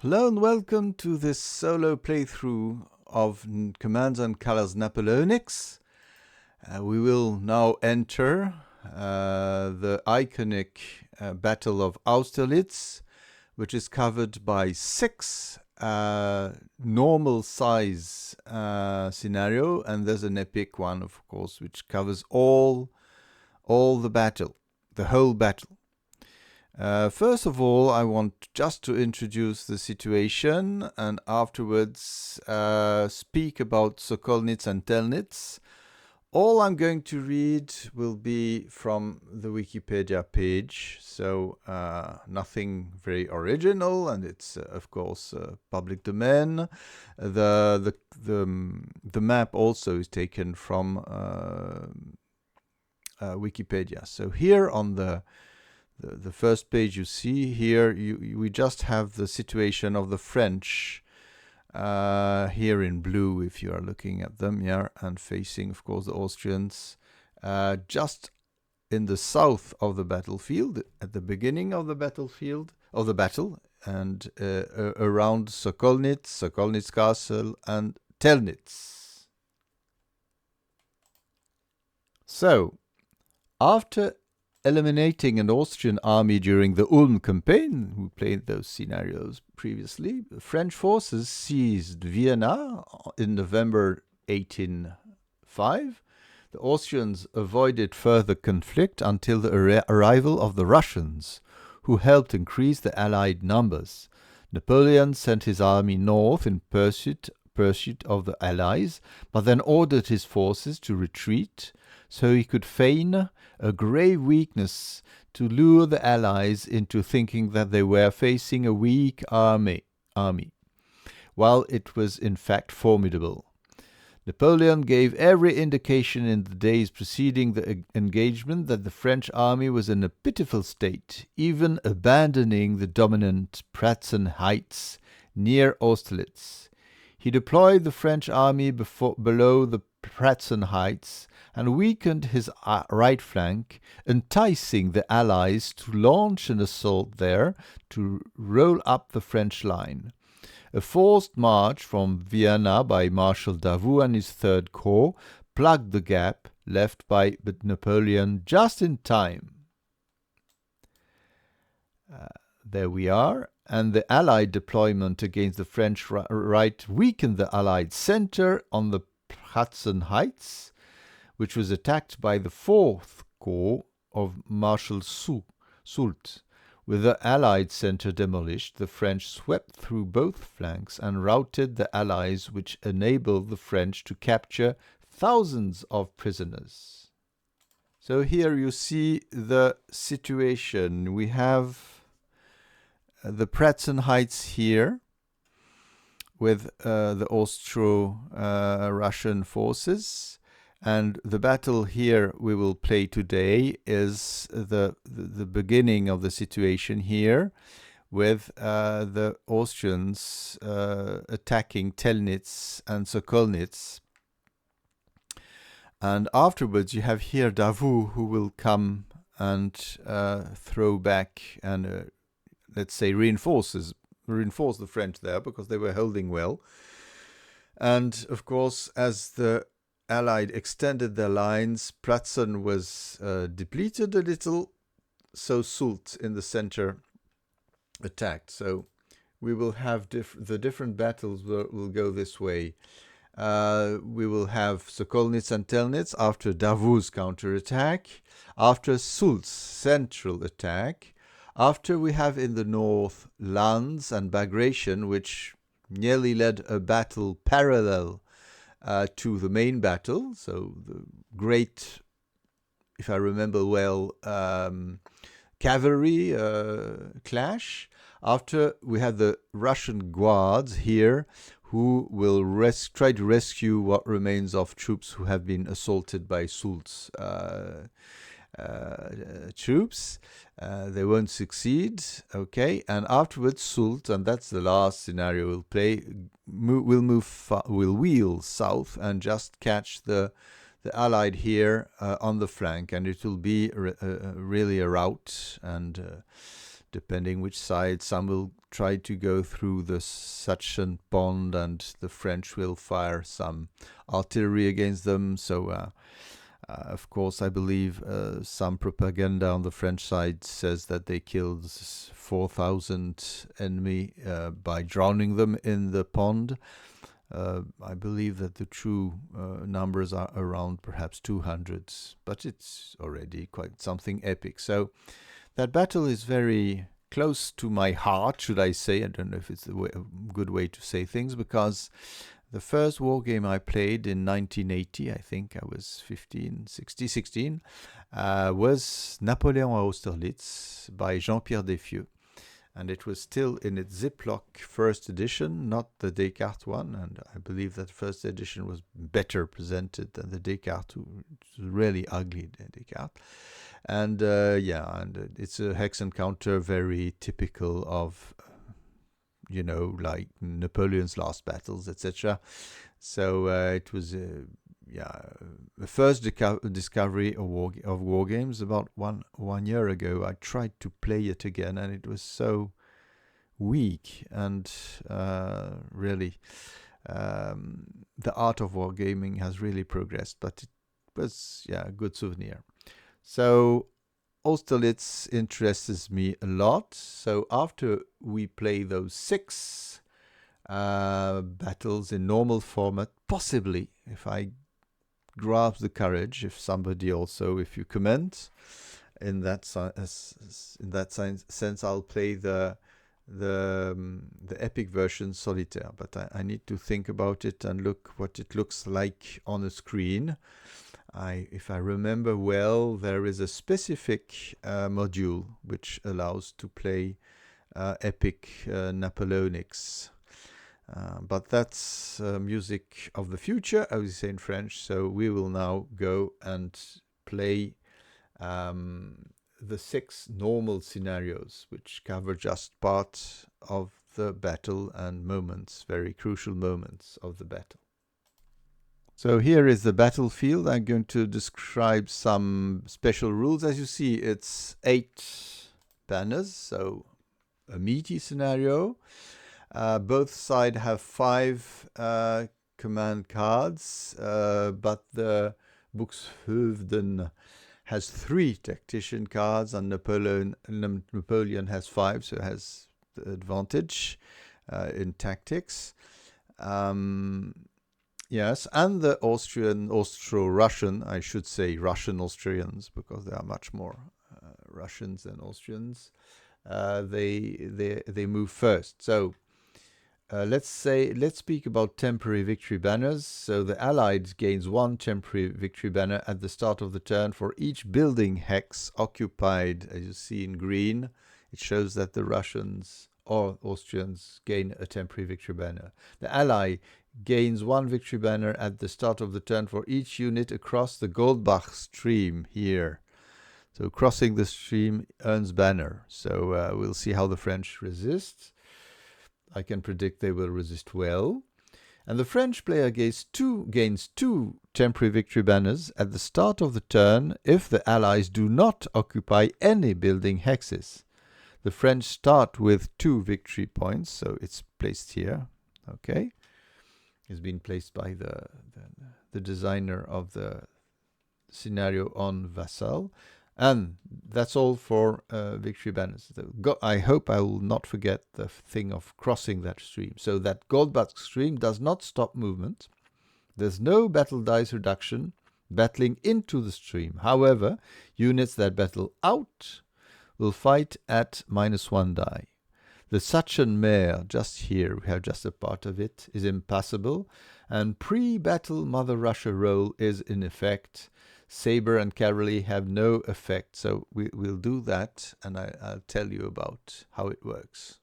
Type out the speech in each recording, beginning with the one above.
Hello and welcome to this solo playthrough of Commands and Colors Napoleonics. We will now enter the iconic Battle of Austerlitz, which is covered by 6 normal size scenario, and there's an epic one, of course, which covers all the battle, the whole battle. First of all, I want just to introduce the situation and afterwards speak about Sokolnitz and Telnitz. All I'm going to read will be from the Wikipedia page, so nothing very original, and it's of course public domain. The map also is taken from Wikipedia. So here on the first page you see here, we just have the situation of the French here in blue, if you are looking at them, yeah, and facing, of course, the Austrians just in the south of the battlefield, at the beginning of the battlefield, of the battle, and around Sokolnitz Castle, and Telnitz. So, after eliminating an Austrian army during the Ulm campaign, who played those scenarios previously, the French forces seized Vienna in November 1805. The Austrians avoided further conflict until the arrival of the Russians, who helped increase the Allied numbers. Napoleon sent his army north in pursuit of the Allies, but then ordered his forces to retreat, so he could feign a grave weakness to lure the Allies into thinking that they were facing a weak army, while it was in fact formidable. Napoleon gave every indication in the days preceding the engagement that the French army was in a pitiful state, even abandoning the dominant Pratzen Heights near Austerlitz. He deployed the French army below the Pratzen Heights and weakened his right flank, enticing the Allies to launch an assault there to roll up the French line. A forced march from Vienna by Marshal Davout and his Third Corps plugged the gap left by Napoleon just in time. There we are. And the Allied deployment against the French right weakened the Allied center on the Pratzen Heights, which was attacked by the Fourth Corps of Marshal Soult. With the Allied center demolished, the French swept through both flanks and routed the Allies, which enabled the French to capture thousands of prisoners. So here you see the situation. We have the Pratzen Heights here with the Austro-Russian forces, and the battle here we will play today is the beginning of the situation here with the Austrians attacking Telnitz and Sokolnitz. And afterwards you have here Davout, who will come and throw back and let's say reinforce the French there, because they were holding well. And of course, as the Allied extended their lines, Pratzen was depleted a little, so Soult in the center attacked. So we will have the different battles will go this way. We will have Sokolnitz and Telnitz after Davout's counterattack, after Soult's central attack. After we have in the north Lanz and Bagration, which nearly led a battle parallel to the main battle. So the great, if I remember well, cavalry clash. After we have the Russian guards here, who will try to rescue what remains of troops who have been assaulted by Soult's troops. They won't succeed, okay, and afterwards Soult, and that's the last scenario we'll play, will wheel south and just catch the Allied here on the flank, and it will be really a rout, and depending which side. Some will try to go through the Suchen pond, and the French will fire some artillery against them. So, of course, I believe some propaganda on the French side says that they killed 4,000 enemy by drowning them in the pond. I believe that the true numbers are around perhaps 200, but it's already quite something epic. So that battle is very close to my heart, should I say. I don't know if it's a good way to say things, because the first war game I played in 1980, I think I was 16, was Napoleon à Austerlitz by Jean-Pierre Defieux. And it was still in its Ziploc first edition, not the Descartes one. And I believe that first edition was better presented than the Descartes, which was really ugly, Descartes. And and it's a hex encounter very typical of, like Napoleon's last battles, etc. So it was the first discovery of war games about one year ago. I tried to play it again, and it was so weak. And really, the art of wargaming has really progressed, but it was a good souvenir. So Austerlitz interests me a lot. So after we play those 6 battles in normal format, possibly, if I grasp the courage, if you comment in that sense, I'll play the epic version solitaire. But I need to think about it and look what it looks like on a screen. If I remember well, there is a specific module which allows to play epic Napoleonics. But that's music of the future, as we say in French. So we will now go and play the 6 normal scenarios, which cover just part of the battle and moments, very crucial moments of the battle. So here is the battlefield. I'm going to describe some special rules. As you see, it's 8 banners, so a meaty scenario. Both sides have 5 command cards, but the Buxhoevden has 3 tactician cards, and Napoleon has 5, so it has the advantage in tactics. Yes, and the Austro-Russian, I should say Russian-Austrians, because there are much more Russians than Austrians. They move first. So let's speak about temporary victory banners. So the Allied gains 1 temporary victory banner at the start of the turn for each building hex occupied. As you see in green, it shows that the Russians or Austrians gain a temporary victory banner. The ally gains 1 victory banner at the start of the turn for each unit across the Goldbach stream here. So crossing the stream earns banner. So we'll see how the French resist. I can predict they will resist well. And the French player gains 2 temporary victory banners at the start of the turn if the Allies do not occupy any building hexes. The French start with 2 victory points, so it's placed here. Okay, it's been placed by the designer of the scenario on Vassal. And that's all for victory banners. I hope I will not forget the thing of crossing that stream. So that Goldbach stream does not stop movement. There's no battle dice reduction battling into the stream. However, units that battle out will fight at -1 die. The Suchen Mare, just here, we have just a part of it, is impassable, and pre-battle Mother Russia roll is in effect. Saber and cavalry have no effect, so we'll do that, and I'll tell you about how it works.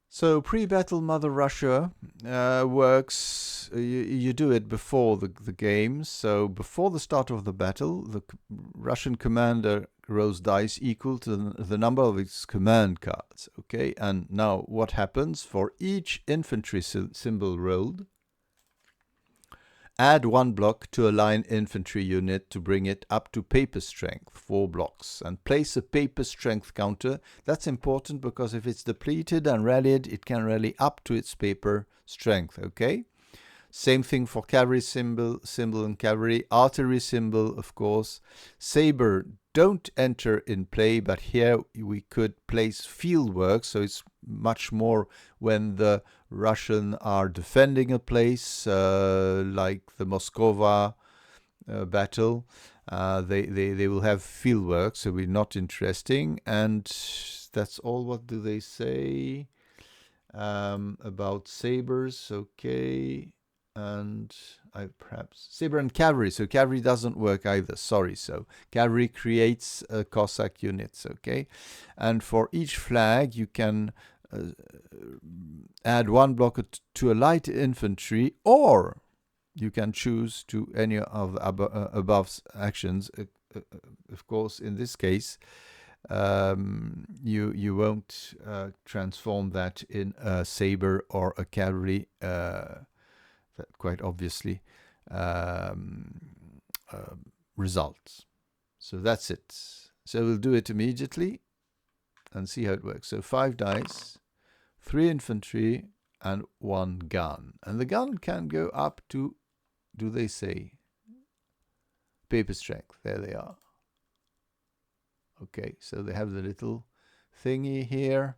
So pre-battle Mother Russia works, you do it before the game. So before the start of the battle, the Russian commander rolls dice equal to the number of its command cards. Okay, and now what happens for each infantry symbol rolled? add 1 block to a line infantry unit to bring it up to paper strength, 4 blocks, and place a paper strength counter. That's important because if it's depleted and rallied, it can rally up to its paper strength, okay? Same thing for cavalry symbol and cavalry. Artillery symbol, of course. Saber don't enter in play, but here we could place field work, so it's much more when the Russian are defending a place, like the Moskova battle. They will have field work, so we're not interesting. And that's all. What do they say about sabers? Okay. And perhaps saber and cavalry. So cavalry doesn't work either. Sorry. So cavalry creates Cossack units. Okay. And for each flag, you can add 1 block to a light infantry, or you can choose to any of the above actions. Of course, in this case, you won't transform that in a saber or a cavalry. That quite obviously results. So that's it. So we'll do it immediately and see how it works. So 5 dice, 3 infantry, and 1 gun. And the gun can go up to, do they say, paper strength. There they are. Okay, so they have the little thingy here.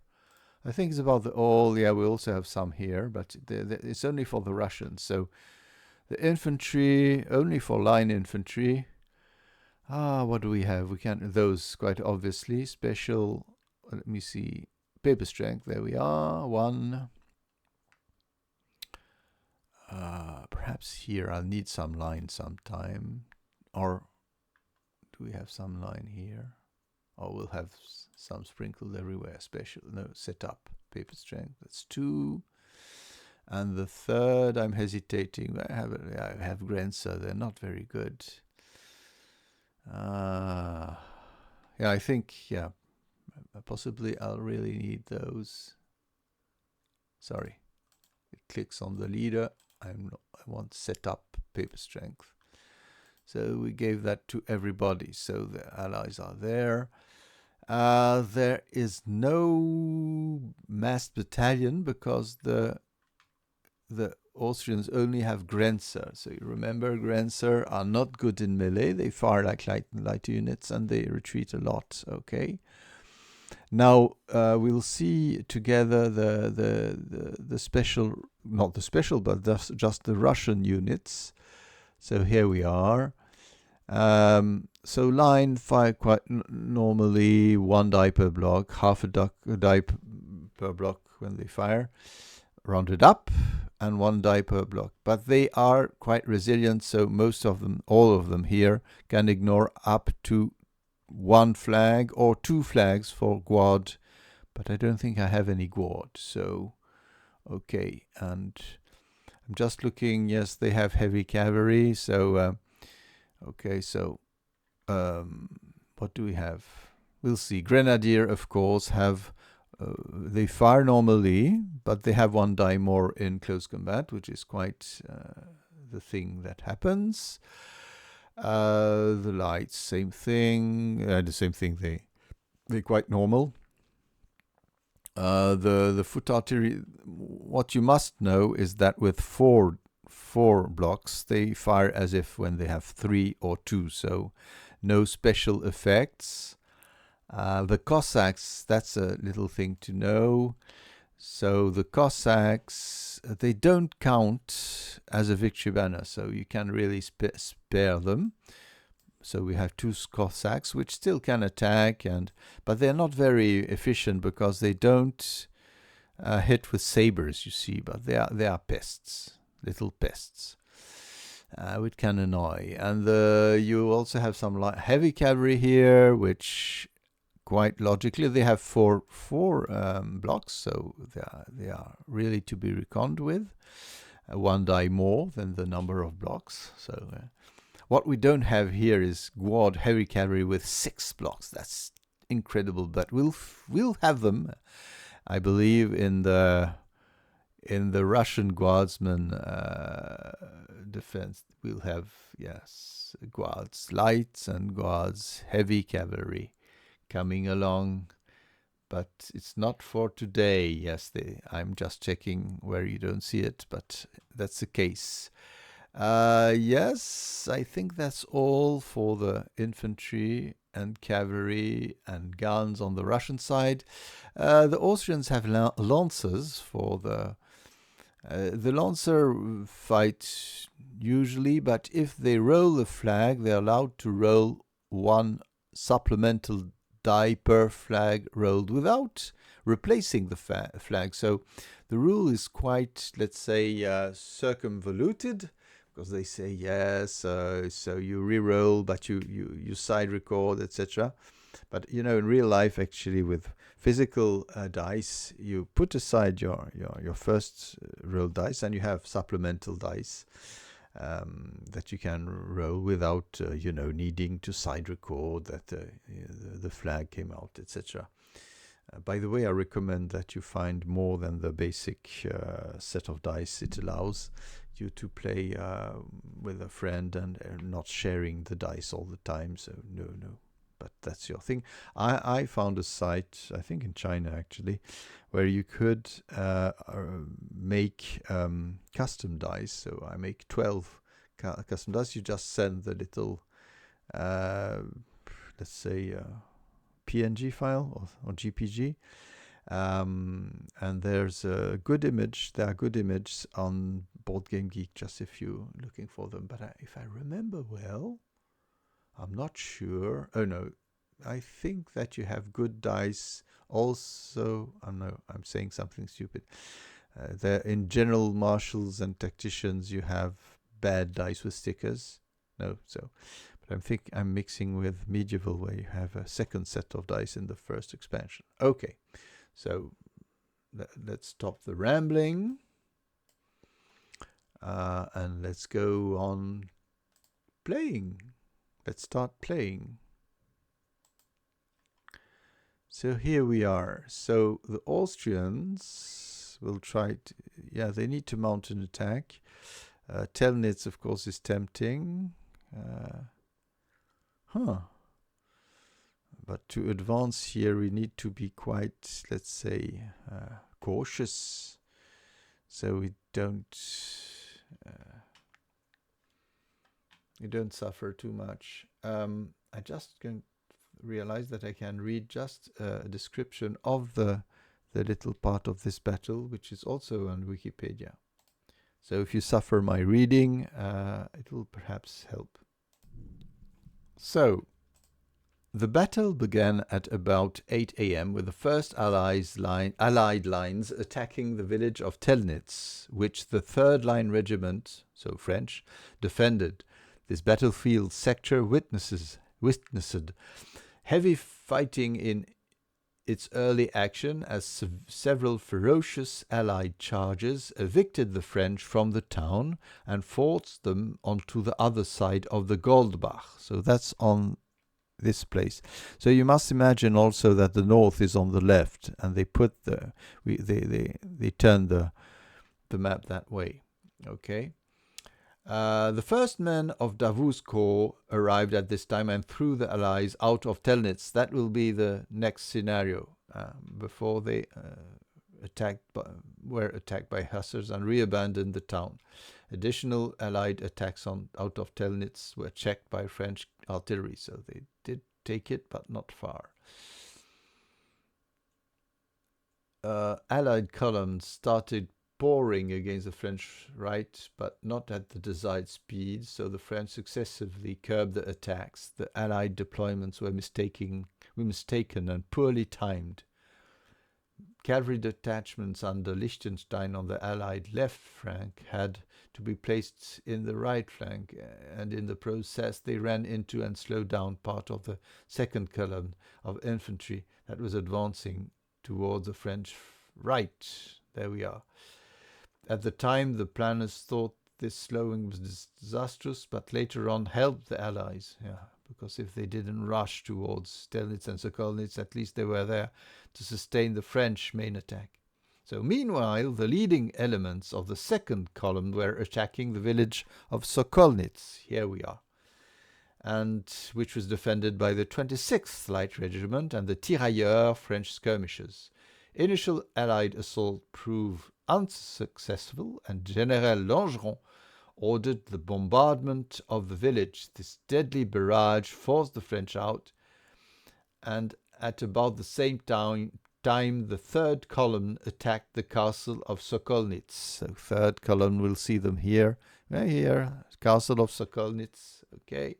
I think it's about the all. Yeah, we also have some here, but it's only for the Russians. So the infantry, only for line infantry. What do we have? We can, those quite obviously. Special, let me see, paper strength. There we are, 1. Perhaps here I'll need some line sometime. Or do we have some line here? Or we'll have some sprinkled everywhere. Special, no, set up, paper strength. That's 2. And the third, I'm hesitating. I have Grenzer. They're not very good. Yeah, I think, yeah, possibly I'll really need those. Sorry, it clicks on the leader. I want set up paper strength. So we gave that to everybody. So the allies are there. There is no massed battalion because the Austrians only have Grenzer. So you remember, Grenzer are not good in melee. They fire like light units and they retreat a lot. Okay. Now we'll see together the special, not the special, but just the Russian units. So here we are. So line fire quite normally, 1 die per block, half a die per block when they fire, rounded up, and 1 die per block. But they are quite resilient, so most of them, all of them here, can ignore up to 1 flag or 2 flags for Guard. But I don't think I have any Guard, so okay. And I'm just looking, yes, they have heavy cavalry, so okay, so what do we have? We'll see. Grenadier, of course, have they fire normally, but they have 1 die more in close combat, which is quite the thing that happens. The lights, same thing. The same thing. They're quite normal. The foot artillery. What you must know is that with 4 blocks, they fire as if when they have 3 or 2, so no special effects. The Cossacks, that's a little thing to know. So the Cossacks, they don't count as a victory banner, so you can really spare them. So we have 2 Cossacks, which still can attack, but they're not very efficient because they don't hit with sabers, you see, but they are pests. Little pests, which can annoy. And you also have some heavy cavalry here, which quite logically they have four blocks, so they are really to be reckoned with. 1 die more than the number of blocks. So what we don't have here is Guard heavy cavalry with 6 blocks. That's incredible, but we'll have them, I believe, in the in the Russian guardsman defense, we'll have, yes, guards light and guards heavy cavalry coming along. But it's not for today. Yes, I'm just checking where you don't see it, but that's the case. Yes, I think that's all for the infantry and cavalry and guns on the Russian side. The Austrians have lancers for the lancer fight usually, but if they roll the flag, they're allowed to roll one supplemental die per flag rolled without replacing the flag. So the rule is quite, let's say, circumvoluted, because they say yes, so you re-roll, but you side record, etc. But in real life, actually, with physical dice, you put aside your first roll dice, and you have supplemental dice that you can roll without needing to side record that the flag came out, etc. By the way, I recommend that you find more than the basic set of dice. It allows you to play with a friend and not sharing the dice all the time. So no, but that's your thing. I found a site, I think in China actually, where you could make custom dice. So I make 12 custom dice. You just send the little, let's say, PNG file or GPG. And there's a good image. There are good images on Board Game Geek, just if you're looking for them. But if I remember well, I'm not sure. Oh no, I think that you have good dice also. Oh no, I'm saying something stupid. There in general marshals and tacticians, you have bad dice with stickers. No, so. But I think I'm mixing with medieval, where you have a second set of dice in the first expansion. Okay, so let's stop the rambling. And let's go on playing. Let's start playing. So here we are. So the Austrians will try to, they need to mount an attack. Telnitz, of course, is tempting. But to advance here, we need to be quite, let's say, cautious, so we don't suffer too much. I just realize that I can read just a description of the little part of this battle, which is also on Wikipedia. So if you suffer my reading, it will perhaps help. So, the battle began at about 8 a.m. with the first Allied lines attacking the village of Telnitz, which the 3rd Line Regiment, so French, defended. This battlefield sector witnessed heavy fighting in its early action, as several ferocious Allied charges evicted the French from the town and forced them onto the other side of the Goldbach. So that's on this place. So you must imagine also that the north is on the left, and they put they turned the map that way. Okay. The first men of Davout's corps arrived at this time and threw the Allies out of Telnitz. That will be the next scenario, before they were attacked by hussars and re-abandoned the town. Additional Allied attacks out of Telnitz were checked by French artillery, so they did take it, but not far. Allied columns started pouring against the French right, but not at the desired speed, so the French successively curbed the attacks. The Allied deployments were mistaken and poorly timed. Cavalry detachments under Liechtenstein on the Allied left flank had to be placed in the right flank, and in the process they ran into and slowed down part of the second column of infantry that was advancing towards the French right. There we are. At the time, the planners thought this slowing was disastrous, but later on helped the Allies. Because if they didn't rush towards Telnitz and Sokolnitz, at least they were there to sustain the French main attack. So meanwhile, the leading elements of the second column were attacking the village of Sokolnitz. Here we are. And which was defended by the 26th Light Regiment and the Tirailleurs French skirmishers. Initial Allied assault proved unsuccessful, and General Langeron ordered the bombardment of the village. This deadly barrage forced the French out, and at about the same time, the third column attacked the castle of Sokolnitz. So third column, we'll see them here. Right here, castle of Sokolnitz. Okay.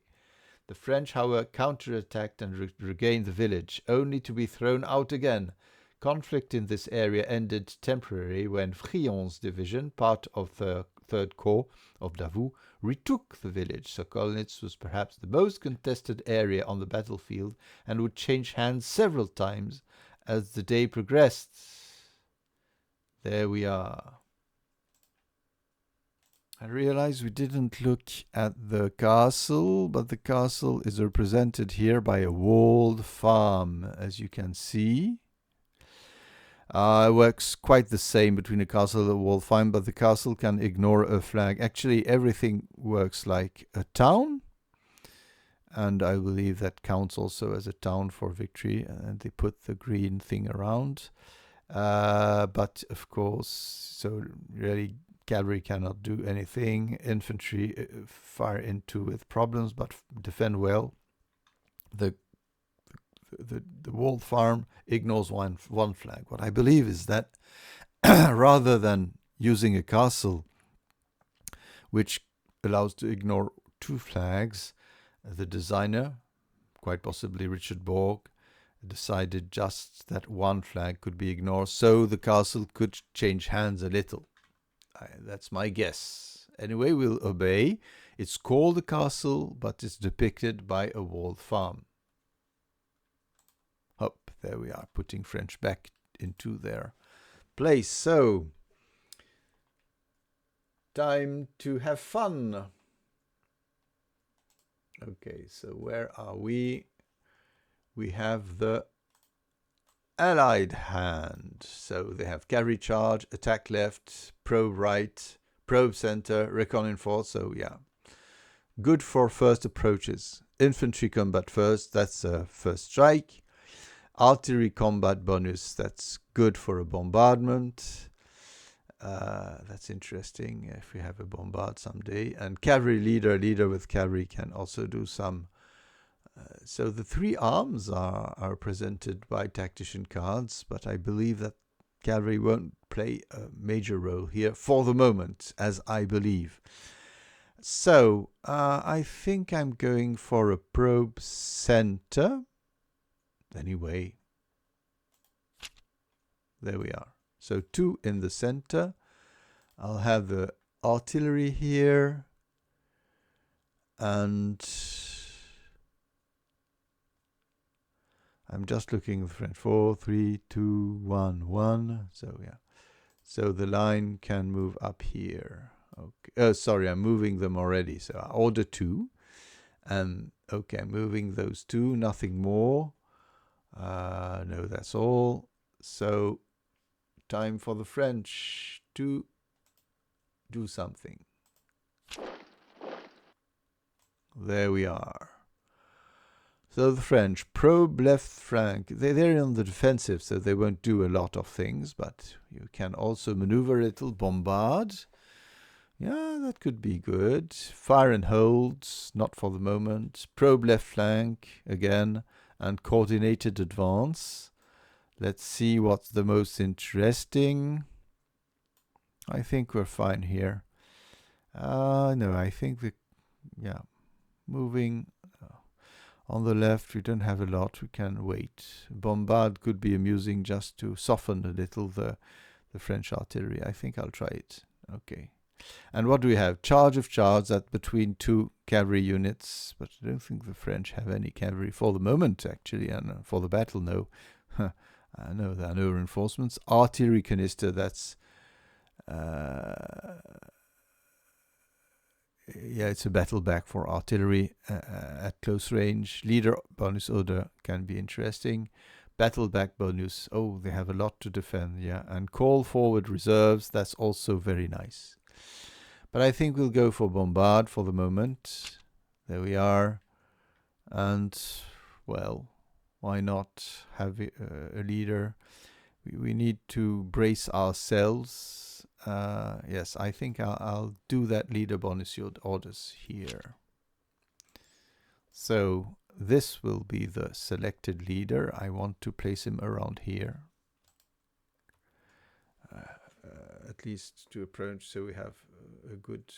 The French, however, counterattacked and regained the village, only to be thrown out again. Conflict in this area ended temporarily when Friant's division, part of the Third Corps of Davout, retook the village. Sokolnitz was perhaps the most contested area on the battlefield and would change hands several times as the day progressed. There we are. I realize we didn't look at the castle, but the castle is represented here by a walled farm, as you can see. It works quite the same between a castle and a walled farm, but the castle can ignore a flag. Actually, everything works like a town, and I believe that counts also as a town for victory, and they put the green thing around. But of course, so really cavalry cannot do anything. Infantry fire into with problems, but defend well. The walled farm ignores one flag. What I believe is that rather than using a castle which allows to ignore two flags, the designer, quite possibly Richard Borg, decided just that one flag could be ignored, so the castle could change hands a little. That's my guess. Anyway, we'll obey. It's called a castle, but it's depicted by a walled farm. Up, there we are, putting French back into their place. So, time to have fun. Okay, so where are we? We have the Allied hand. So they have cavalry charge, attack left, probe right, probe center, reconnaissance. So yeah, good for first approaches. Infantry combat first, that's a first strike. Artillery combat bonus, that's good for a bombardment. That's interesting if we have a bombard someday. And cavalry leader with cavalry can also do some. So the three arms are presented by tactician cards, but I believe that cavalry won't play a major role here for the moment, as I believe. So I think I'm going for a probe center. Anyway, there we are. So 2 in the center. I'll have the artillery here, and I'm just looking at French. 4, 3, 2, 1, 1. So yeah. So the line can move up here. Okay. Sorry, I'm moving them already. So I order 2. And okay, I'm moving those 2. Nothing more. No, that's all. So time for the French to do something. There we are. So the French, probe left flank. They're on the defensive, so they won't do a lot of things, but you can also maneuver a little, bombard. Yeah, that could be good. Fire and hold, not for the moment. Probe left flank, again, and coordinated advance. Let's see what's the most interesting. I think we're fine here. No, I think moving on the left, we don't have a lot. We can wait. Bombard could be amusing just to soften a little the French artillery. I think I'll try it. Okay. And what do we have? Charge of charge at between 2 cavalry units. But I don't think the French have any cavalry for the moment, actually. And for the battle, no. No, there are no reinforcements. Artillery canister, that's... it's a battle back for artillery at close range. Leader bonus order can be interesting. battle back bonus. Oh, they have a lot to defend, yeah. And call forward reserves, that's also very nice. But I think we'll go for bombard for the moment. There we are. And, well, why not have a leader? We need to brace ourselves. Yes, I think I'll do that leader bonus orders here. So this will be the selected leader. I want to place him around here. At least to approach, so we have a good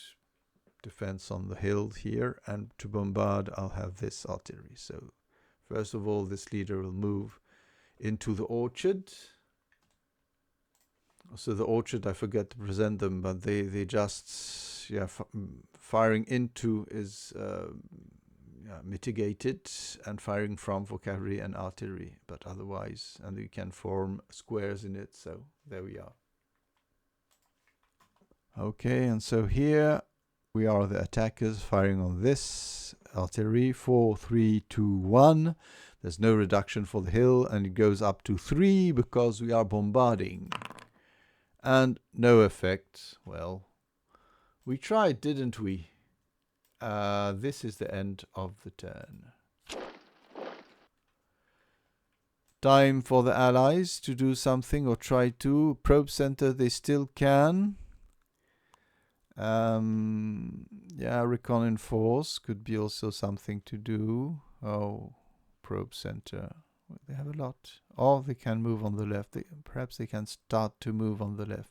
defense on the hill here. And to bombard, I'll have this artillery. So first of all, this leader will move into the orchard. So the orchard, I forget to present them, but they just, yeah, firing into is mitigated, and firing from for cavalry and artillery, but otherwise, and you can form squares in it. So there we are. Okay, and so here we are the attackers firing on this artillery. 4, 3, 2, 1. There's no reduction for the hill, and it goes up to 3 because we are bombarding. And no effect. Well, we tried, didn't we? This is the end of the turn. Time for the allies to do something or try to. Probe center, they still can. Yeah, recon force could be also something to do. Oh, probe center. They have a lot. Or they can move on the left. Perhaps they can start to move on the left.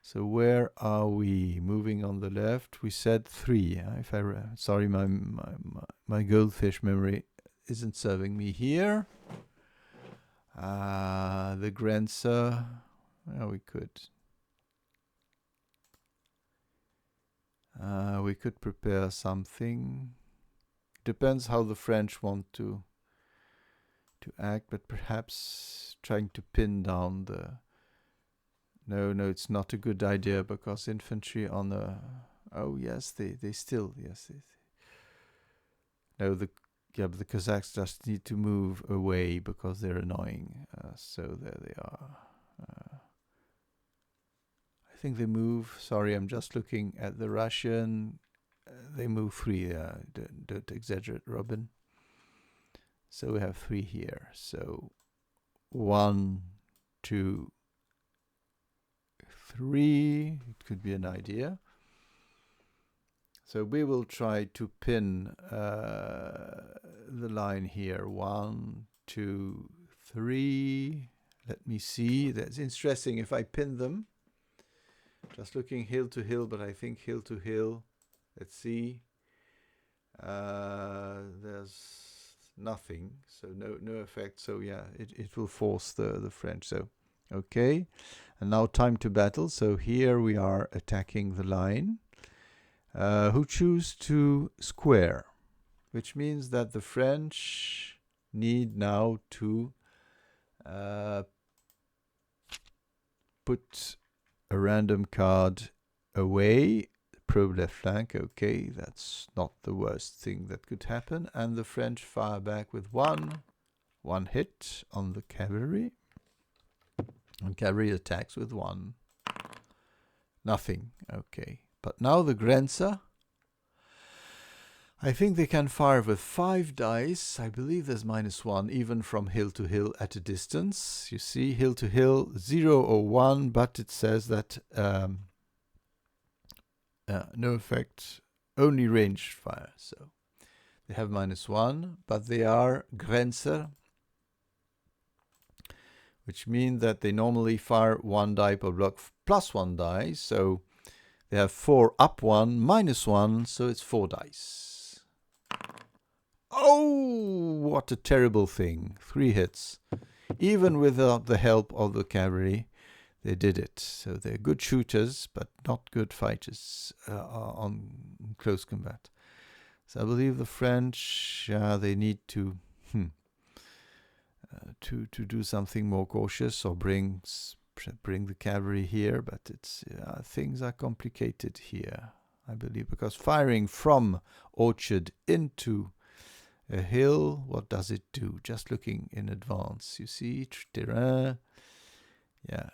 So where are we moving on the left? We said 3. If I sorry, my goldfish memory isn't serving me here. The Grenzer. Well, we could. We could prepare something. Depends how the French want to act, but perhaps trying to pin down the. No, it's not a good idea because infantry on a. Oh yes, they still yes. No, but the Cossacks just need to move away because they're annoying. So there they are. I think they move. Sorry, I'm just looking at the Russian. They move 3. Don't exaggerate, Robin. So we have 3 here. So 1, 2, 3. It could be an idea. So we will try to pin the line here. 1, 2, 3. Let me see. That's interesting if I pin them. Just looking hill to hill, but I think hill to hill. Let's see. There's nothing, so no effect. So yeah, it will force the French. So okay, and now time to battle. So here we are attacking the line. Who choose to square, which means that the French need now to put a random card away. Probe left flank, okay, that's not the worst thing that could happen. And the French fire back with one hit on the cavalry. And cavalry attacks with 1. Nothing, okay. But now the Grenzer. I think they can fire with 5 dice. I believe there's -1 even from hill to hill at a distance. You see, hill to hill, 0 or 1, but it says that no effect, only ranged fire. So they have -1, but they are Grenzer, which means that they normally fire 1 die per block plus 1 die. So they have 4 up 1, -1, so it's 4 dice. Oh, what a terrible thing. 3 hits. Even without the help of the cavalry, they did it. So they're good shooters, but not good fighters on close combat. So I believe the French, they need to do something more cautious or bring the cavalry here. But it's things are complicated here, I believe, because firing from orchard into A hill, what does it do? Just looking in advance. You see, terrain. Yeah.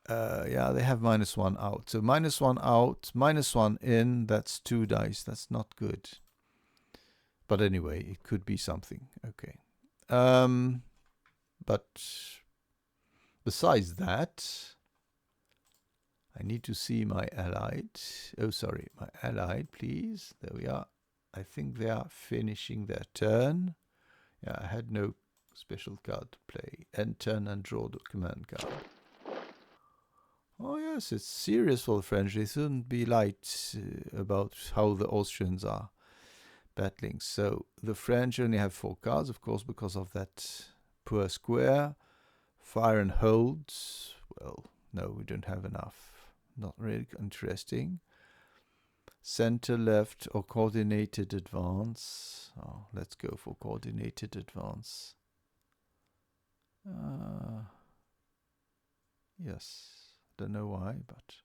Yeah, they have -1 out. So -1 out, -1 in, that's 2 dice. That's not good. But anyway, it could be something. Okay. But besides that, I need to see my allied. Oh, sorry, my allied, please. There we are. I think they are finishing their turn. Yeah, I had no special card to play. End turn and draw the command card. Oh yes, it's serious for the French. They shouldn't be light about how the Austrians are battling. So the French only have 4 cards, of course, because of that poor square. Fire and hold. Well, no, we don't have enough. Not really interesting. Center, left, or coordinated advance. Oh, let's go for coordinated advance. Yes. Don't know why, but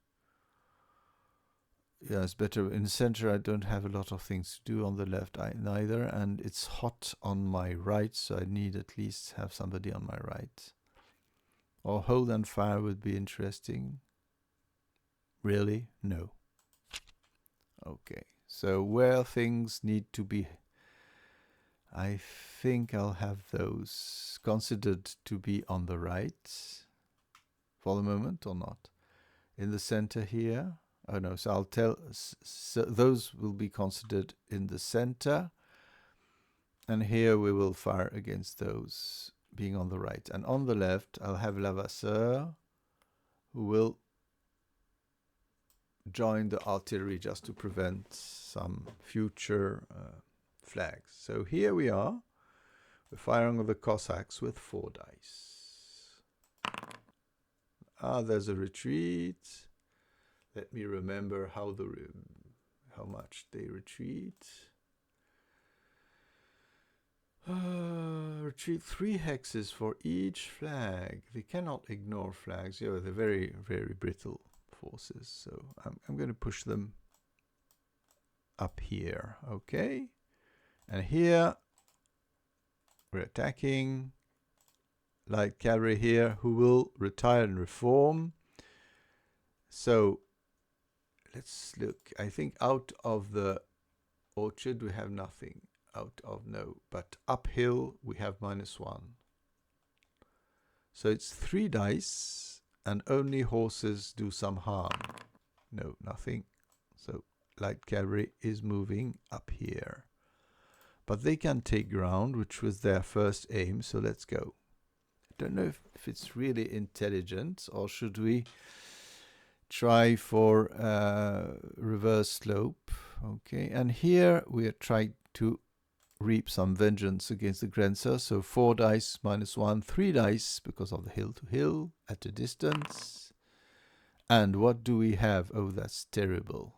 yeah, it's better. In the center, I don't have a lot of things to do. On the left, neither. And it's hot on my right, so I need at least have somebody on my right. Or hold and fire would be interesting. Really? No. Okay. So where things need to be, I think I'll have those considered to be on the right for the moment, or not. In the center here. Oh no, so I'll tell, so those will be considered in the center. And here we will fire against those being on the right. And on the left, I'll have Lavasseur, who will join the artillery just to prevent some future flags. So here we are. We're firing on the Cossacks with 4 dice. There's a retreat. Let me remember how much they retreat. Retreat 3 hexes for each flag. They cannot ignore flags. Yeah, they're very, very brittle forces. So I'm going to push them up here. Okay. And here we're attacking light cavalry here, who will retire and reform. So let's look. I think out of the orchard we have nothing. Out of no, but uphill we have -1. So it's 3 dice and only horses do some harm. No, nothing. So light cavalry is moving up here. But they can take ground, which was their first aim, so let's go. I don't know if it's really intelligent, or should we try for reverse slope. Okay, and here we are trying to reap some vengeance against the Grenzer. So 4 dice -1, 3 dice because of the hill to hill at a distance. And what do we have? Oh, that's terrible.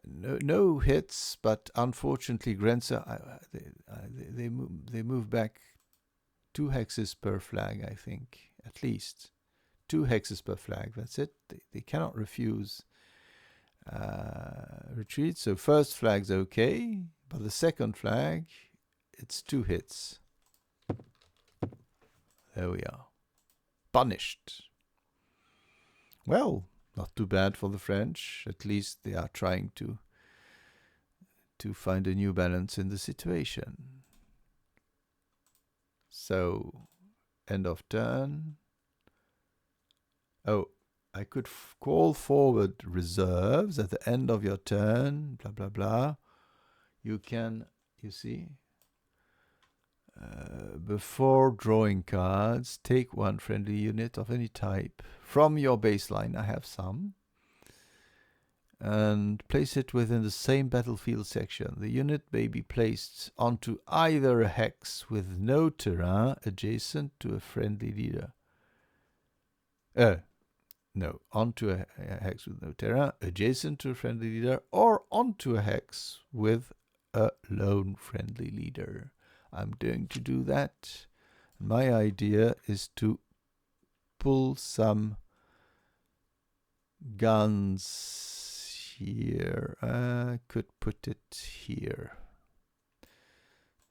No hits, but unfortunately Grenzer, they move back 2 hexes per flag, I think, at least. 2 hexes per flag, that's it. They cannot refuse retreat. So first flag's okay, but the second flag, it's 2 hits. There we are. Punished. Well, not too bad for the French. At least they are trying to find a new balance in the situation. So, end of turn. Oh, I could call forward reserves at the end of your turn, blah, blah, blah. You can, you see, before drawing cards, take 1 friendly unit of any type from your baseline. I have some. And place it within the same battlefield section. The unit may be placed onto either a hex with no terrain adjacent to a friendly leader. No, onto a hex with no terrain adjacent to a friendly leader, or onto a hex with a lone friendly leader. I'm going to do that. My idea is to pull some guns here. I could put it here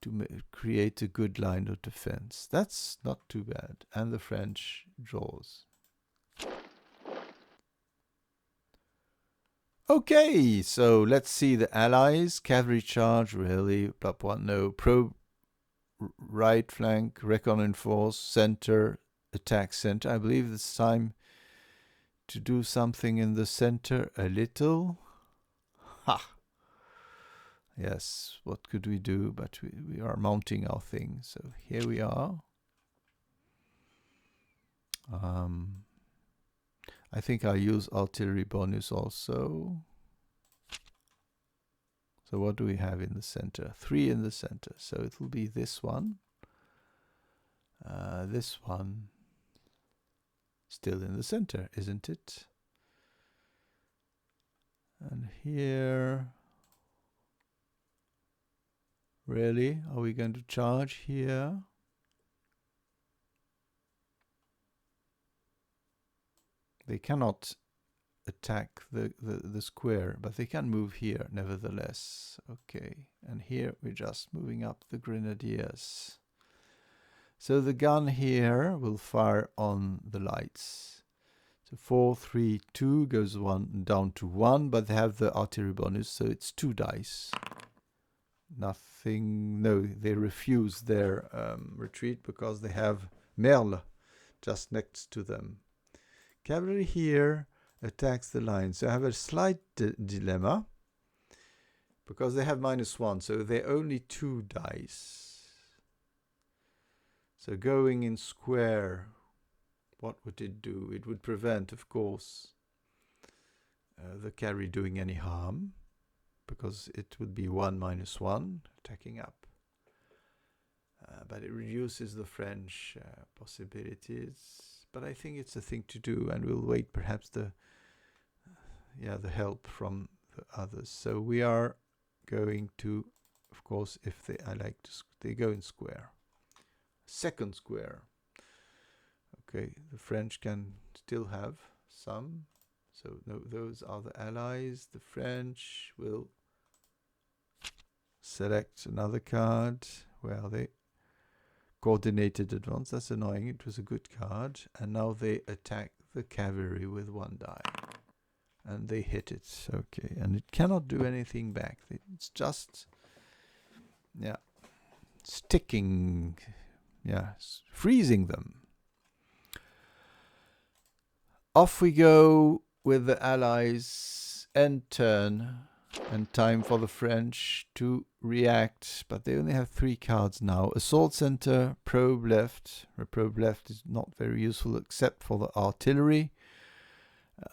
to create a good line of defense. That's not too bad. And the French draws. Okay, so let's see the Allies. Cavalry charge, really. +1, no. Probe right flank, reconnaissance, center, attack center. I believe it's time to do something in the center a little. Ha! Yes, what could we do? But we are mounting our thing. So here we are. I think I'll use artillery bonus also. So what do we have in the center? 3 in the center. So it will be this one. This one. Still in the center, isn't it? And here. Really? Are we going to charge here? They cannot attack the square, but they can move here nevertheless. Okay, and here we're just moving up the grenadiers. So the gun here will fire on the lights. So 4, 3, 2 goes one down to 1, but they have the artillery bonus, so it's 2 dice. Nothing. No, they refuse their retreat because they have Merle just next to them. Cavalry here attacks the line. So I have a slight dilemma because they have -1, so they're only 2 dice. So going in square, what would it do? It would prevent, of course, the cavalry doing any harm because it would be 1 - 1 attacking up. But it reduces the French possibilities. But I think it's a thing to do, and we'll wait perhaps the help from the others. So we are going to, of course, if they go in square. Second square. Okay, the French can still have some. So no, those are the Allies. The French will select another card. Well, they coordinated advance. That's annoying. It was a good card. And now they attack the cavalry with 1 die. And they hit it. Okay. And it cannot do anything back. It's just, sticking, freezing them. Off we go with the Allies. End turn. And time for the French to react, but they only have 3 cards now. Assault center, probe left. Probe left is not very useful except for the artillery.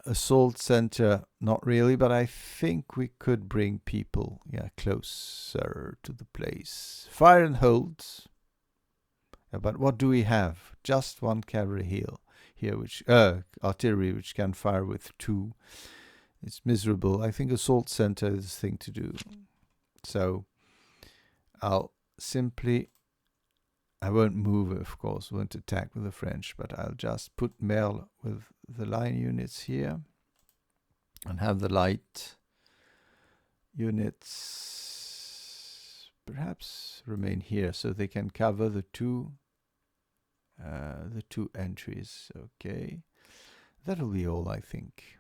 Assault center, not really, but I think we could bring people closer to the place. Fire and hold. But what do we have? Just 1 cavalry here, which artillery, which can fire with 2. It's miserable. I think assault center is the thing to do. So I'll simply, I won't move, of course, won't attack with the French, but I'll just put Merle with the line units here and have the light units perhaps remain here so they can cover the two entries. Okay, that'll be all, I think.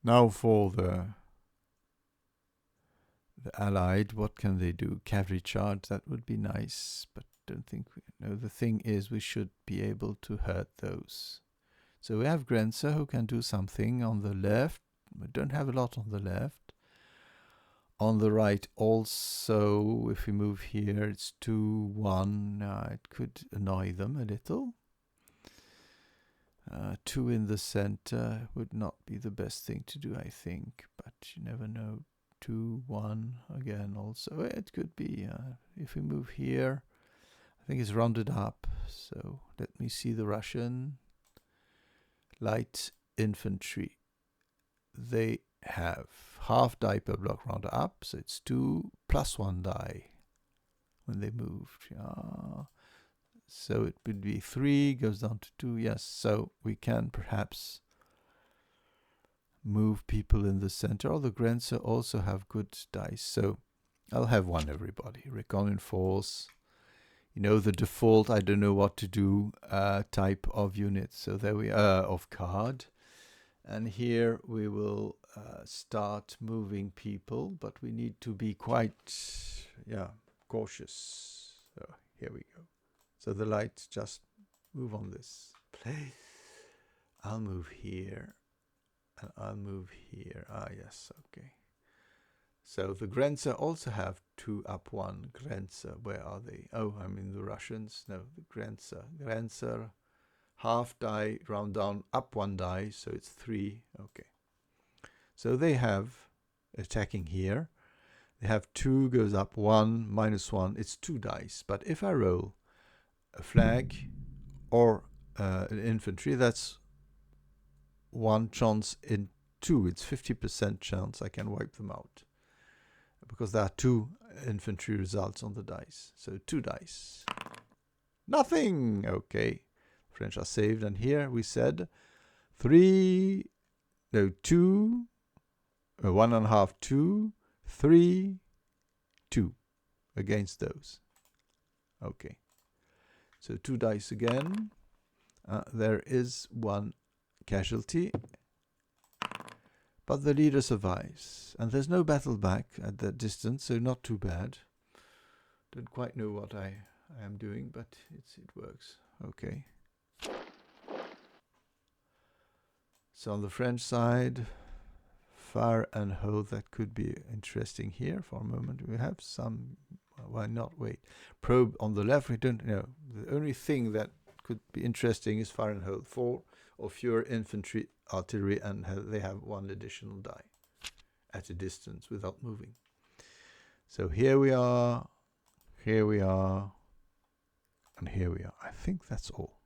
Now for the Allied, what can they do? Cavalry charge, that would be nice, but don't think the thing is we should be able to hurt those. So we have Grenzer who can do something on the left. We don't have a lot on the left. On the right also, if we move here, it's 2-1. It could annoy them a little. 2 in the center would not be the best thing to do, I think, but you never know. 2-1 again also. It could be, if we move here, I think it's rounded up. So let me see the Russian. Light infantry. They have half die per block rounded up, so it's 2 + 1 die when they moved. So it would be 3, goes down to 2, yes. So we can perhaps move people in the center. Oh, the Grenzer also have good dice, so I'll have one, everybody. Recon force. You know, the default, I don't know what to do, type of unit. So there we are, of card. And here we will start moving people, but we need to be quite, cautious. So here we go. So the lights just move on this. Play. I'll move here, and I'll move here. Ah, yes, okay. So the Grenzer also have 2 up 1. Grenzer, where are they? Oh, I mean the Russians. No, the Grenzer. Grenzer, half die, round down, up 1 die, so it's 3. Okay. So they have, attacking here, they have 2 goes up 1, -1. It's 2 dice. But if I roll a flag or an infantry, that's 1 chance in 2. It's 50% chance I can wipe them out, because there are 2 infantry results on the dice. So 2 dice. Nothing! Okay. French are saved. And here we said 2, 1.5, 2, 3, 2 against those. Okay. So 2 dice again. There is 1 casualty, but the leader survives. And there's no battle back at that distance, so not too bad. Don't quite know what I am doing, but it works. Okay. So on the French side, fire and hold, that could be interesting here for a moment. We have some, why not wait? Probe on the left, we don't know. The only thing that could be interesting is fire and hold. 4 or fewer infantry, artillery, and they have 1 additional die at a distance without moving. So here we are, and here we are. I think that's all.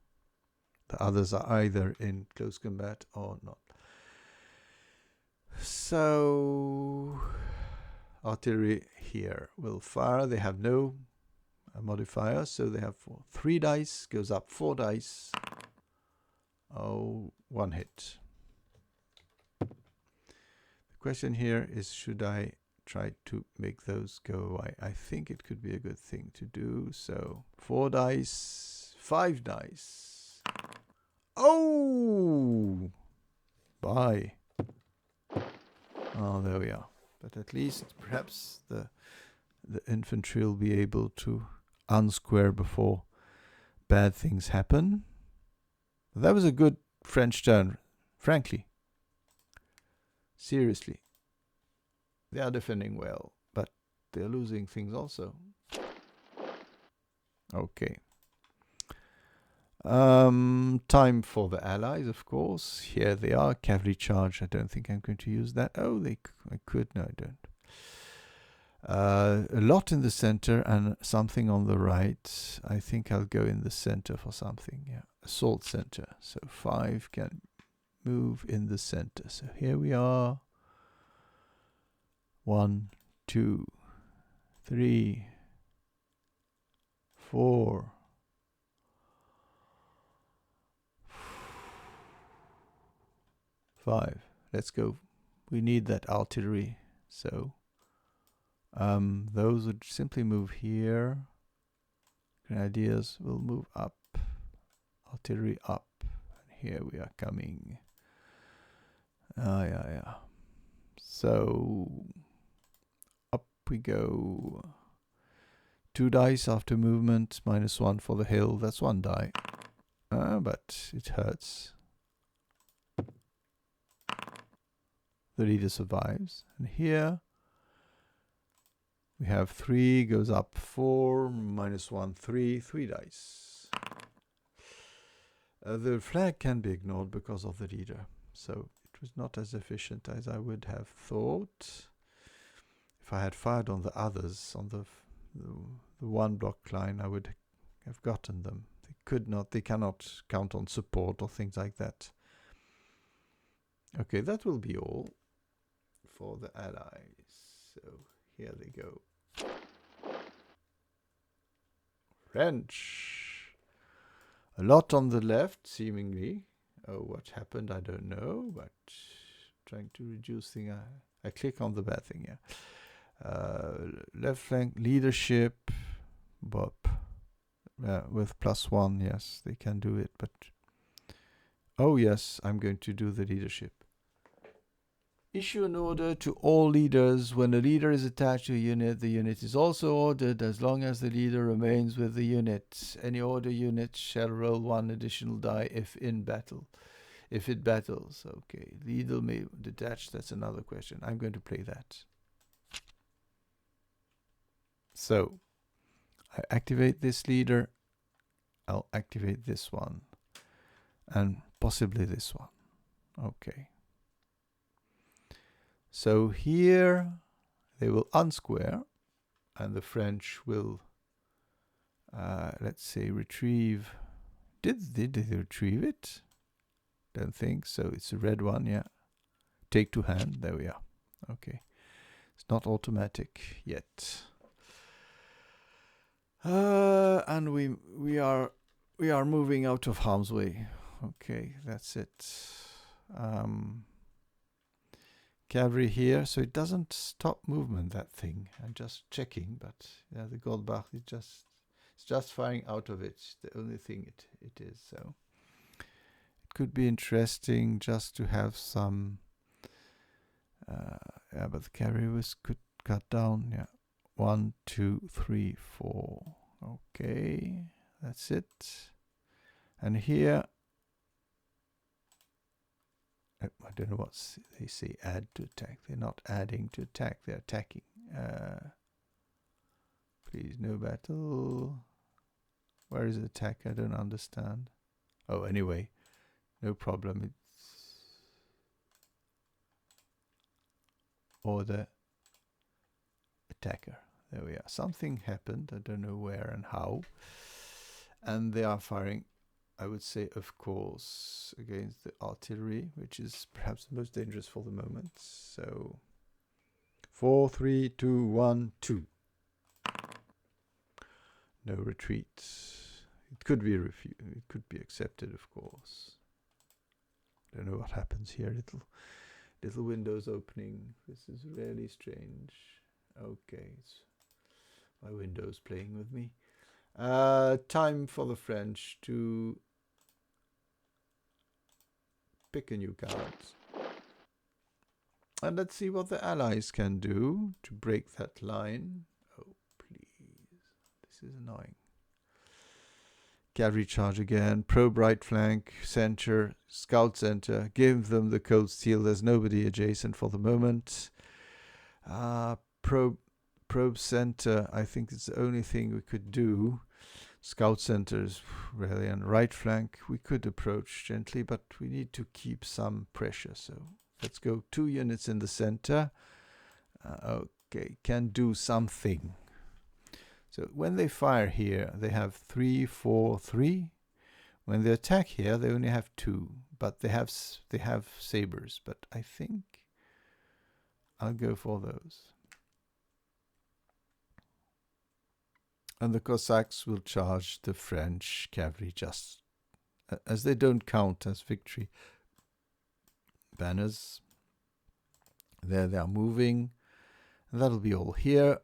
The others are either in close combat or not. So artillery here will fire. They have no modifier, so they have 3 dice, goes up 4 dice. Oh, 1 hit. The question here is, should I try to make those go away? I think it could be a good thing to do. So 4 dice, 5 dice. Oh! Bye. Oh, there we are. But at least perhaps the infantry will be able to unsquare before bad things happen. That was a good French turn, frankly. Seriously. They are defending well, but they're losing things also. Okay. Time for the allies, of course. Here they are. Cavalry charge. I don't think I'm going to use that. Oh, I could. No, I don't. A lot in the center and something on the right. I think I'll go in the center for something. Yeah, assault center. So 5 can move in the center. So here we are. 1, 2, 3, 4. 5. Let's go. We need that artillery. So those would simply move here. Grenadiers will move up. Artillery up. And here we are coming. Yeah. So up we go. 2 dice after movement. -1 for the hill. That's 1 die. But it hurts. The leader survives. And here we have 3, goes up 4, -1, 3 dice. The flag can be ignored because of the leader. So it was not as efficient as I would have thought. If I had fired on the others, on the 1 block line, I would have gotten them. They cannot count on support or things like that. Okay, that will be all for the allies. So here they go. French. A lot on the left, seemingly. Oh, what happened? I don't know, but trying to reduce thing. I click on the bad thing, yeah. Left flank leadership, Bob. With +1, yes, they can do it, but oh yes, I'm going to do the leadership. Issue an order to all leaders. When a leader is attached to a unit, the unit is also ordered as long as the leader remains with the unit. Any order unit shall roll 1 additional die if in battle. If it battles, okay. Leader may detach, that's another question. I'm going to play that. So, I activate this leader. I'll activate this one. And possibly this one. Okay. So here they will unsquare, and the French will, let's say, retrieve. Did they retrieve it? Don't think so. It's a red one, yeah. Take to hand. There we are. Okay. It's not automatic yet. And we are moving out of harm's way. Okay, that's it. Cavalry here, so it doesn't stop movement, that thing. I'm just checking, but yeah, the Goldbach it's just firing out of it. The only thing it is. So it could be interesting just to have some. Yeah, but the cavalry could cut down. Yeah, 1, 2, 3, 4. Okay, that's it. And here. I don't know what they say, add to attack. They're not adding to attack, they're attacking. Please, no battle. Where is the attack? I don't understand. Oh, anyway, no problem. It's order attacker. There we are. Something happened. I don't know where and how. And they are firing, I would say, of course, against the artillery, which is perhaps the most dangerous for the moment. So 4, 3, 2, 1, 2. No retreat. It could be refused. It could be accepted, of course. Don't know what happens here. Little windows opening. This is really strange. Okay, it's my window's playing with me. Time for the French to pick a new card. And let's see what the Allies can do to break that line. Oh, please. This is annoying. Cavalry charge again. Probe right flank. Center. Scout center. Give them the cold steel. There's nobody adjacent for the moment. Probe center. I think it's the only thing we could do. Scout centers, really, and right flank we could approach gently, but we need to keep some pressure. So let's go 2 units in the center. Okay, can do something. So when they fire here, they have 3, 4, 3. When they attack here, they only have 2, but they have sabers. But I think I'll go for those. And the Cossacks will charge the French cavalry just as they don't count as victory banners. There they are moving. And that'll be all here.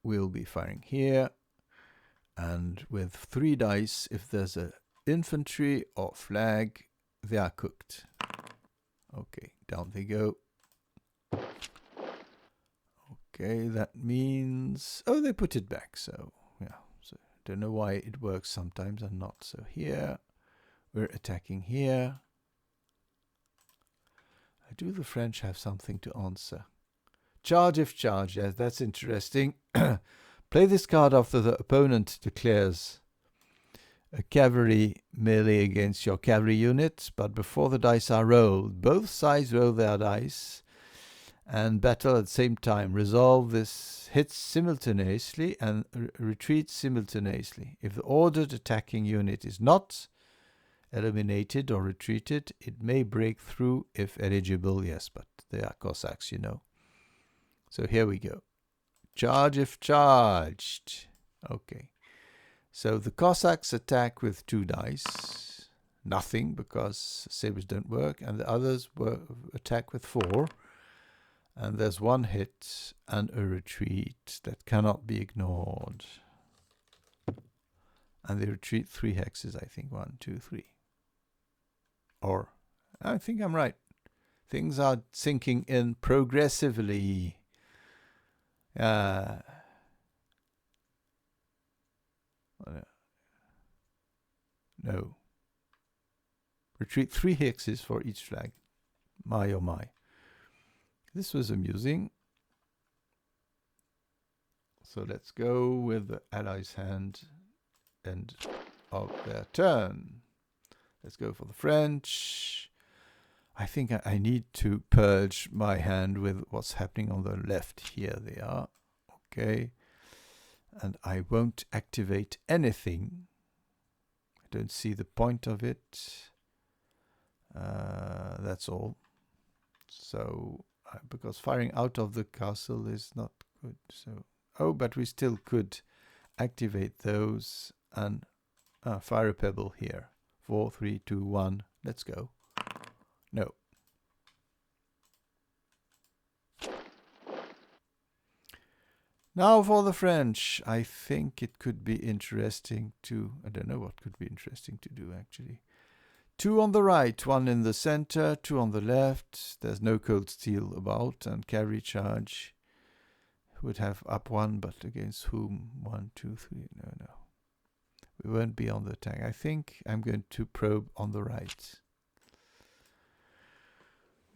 We'll be firing here. And with 3 dice, if there's a infantry or flag, they are cooked. Okay, down they go. Okay, that means... Oh, they put it back, so... Yeah, so don't know why it works sometimes and not. So here, we're attacking here. Do the French have something to answer? Charge if charge, yes, that's interesting. Play this card after the opponent declares a cavalry melee against your cavalry unit, but before the dice are rolled, both sides roll their dice and battle at the same time. Resolve this hits simultaneously and retreat simultaneously. If the ordered attacking unit is not eliminated or retreated, it may break through if eligible. Yes, but they are Cossacks, you know. So here we go. Charge if charged. Okay. So the Cossacks attack with 2 dice. nothing because sabres don't work, and the others attack with 4. And there's 1 hit and a retreat that cannot be ignored. And they retreat 3 hexes, I think. 1, 2, 3. Or, I think I'm right. Things are sinking in progressively. No. Retreat 3 hexes for each flag. My oh my. This was amusing. So let's go with the Allies' hand end of their turn. Let's go for the French. I think I need to purge my hand with what's happening on the left. Here they are. Okay. And I won't activate anything. I don't see the point of it. That's all. So, because firing out of the castle is not good. So, oh, but we still could activate those and fire a pebble here. 4, 3, 2, 1. Let's go. No. Now for the French. I think it could be interesting to... I don't know what could be interesting to do, actually. 2 on the right, 1 in the center, 2 on the left. There's no cold steel about, and cavalry charge would have up 1, but against whom? 1, 2, 3. No. We won't be on the attack. I think I'm going to probe on the right.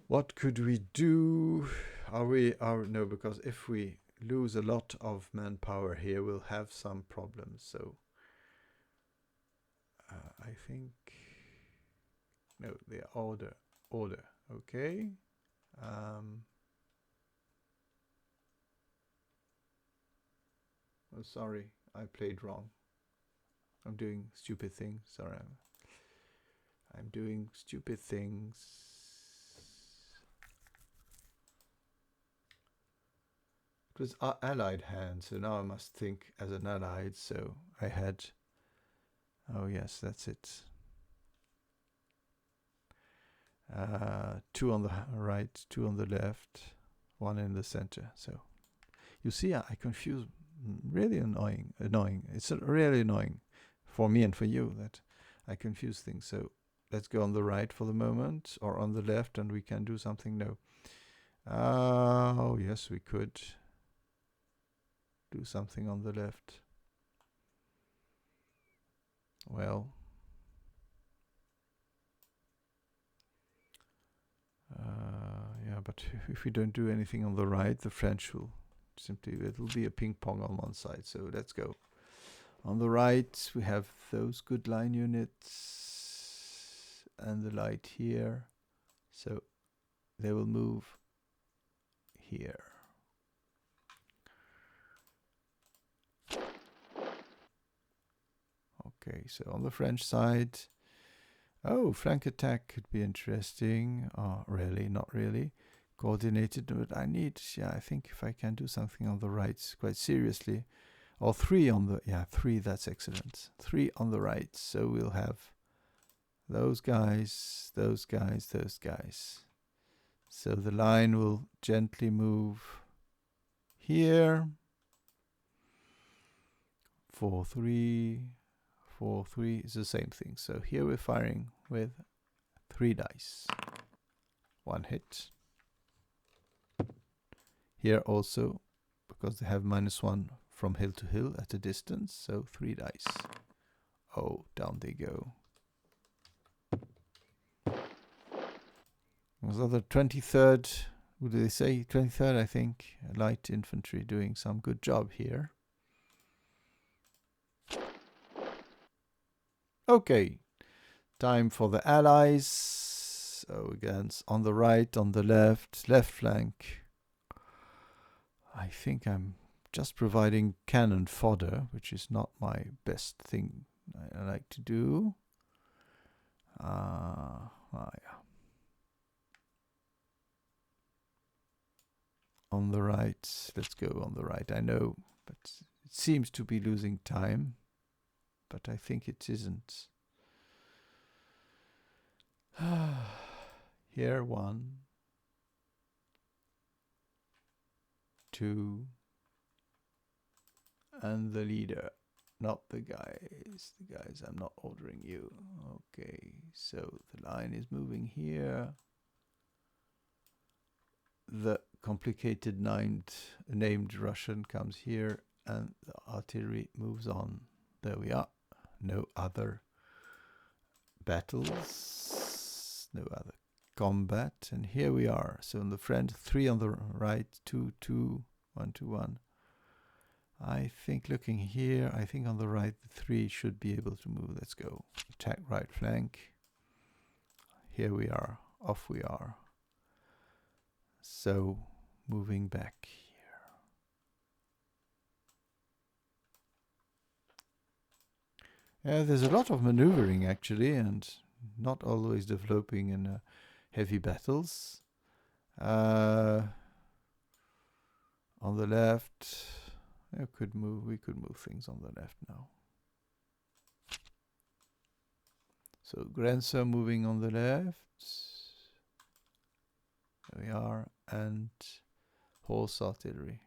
What could we do? No, because if we lose a lot of manpower here, we'll have some problems. So I think no, the order. Okay. Oh, sorry, I played wrong. I'm doing stupid things. Sorry, I'm doing stupid things. It was allied hand, so now I must think as an allied. So I had... Oh yes, that's it. 2 on the right, 2 on the left, 1 in the center. So you see, I confuse. Really annoying. It's really annoying for me and for you that I confuse things. So let's go on the right for the moment, or on the left, and we can do something. No. Oh yes, we could do something on the left. Well, yeah, but if we don't do anything on the right, the French will simply, it'll be a ping pong on one side. So let's go. On the right, we have those good line units and the light here. So they will move here. Okay, so on the French side, oh, flank attack could be interesting. Oh, really? Not really. Coordinated, but I need, I think if I can do something on the right quite seriously, or 3 on the, 3, that's excellent. 3 on the right, so we'll have those guys, those guys, those guys. So the line will gently move here. 4, 3, 4, 3 is the same thing. So here we're firing with 3 dice. 1 hit. Here also, because they have -1 from hill to hill at a distance, so 3 dice. Oh, down they go. Was that the 23rd? What do they say? 23rd, I think. Light infantry doing some good job here. Okay, time for the allies. So again, on the right, on the left flank. I think I'm just providing cannon fodder, which is not my best thing I like to do. Yeah. On the right, let's go on the right. I know, but it seems to be losing time, but I think it isn't. Here 1, 2, and the leader, not the guys. The guys, I'm not ordering you. Okay, so the line is moving here. The complicated named Russian comes here, and the artillery moves on. There we are. No other battles, no other combat, and here we are. So on the front, 3 on the right, 2, 2, 1, 2, 1. I think looking here, I think on the right, the 3 should be able to move. Let's go. Attack right flank. Here we are. Off we are. So moving back here. Yeah, there's a lot of maneuvering actually, and not always developing in heavy battles. On the left, we could move things on the left now. So Grenzer moving on the left. There we are, and horse artillery.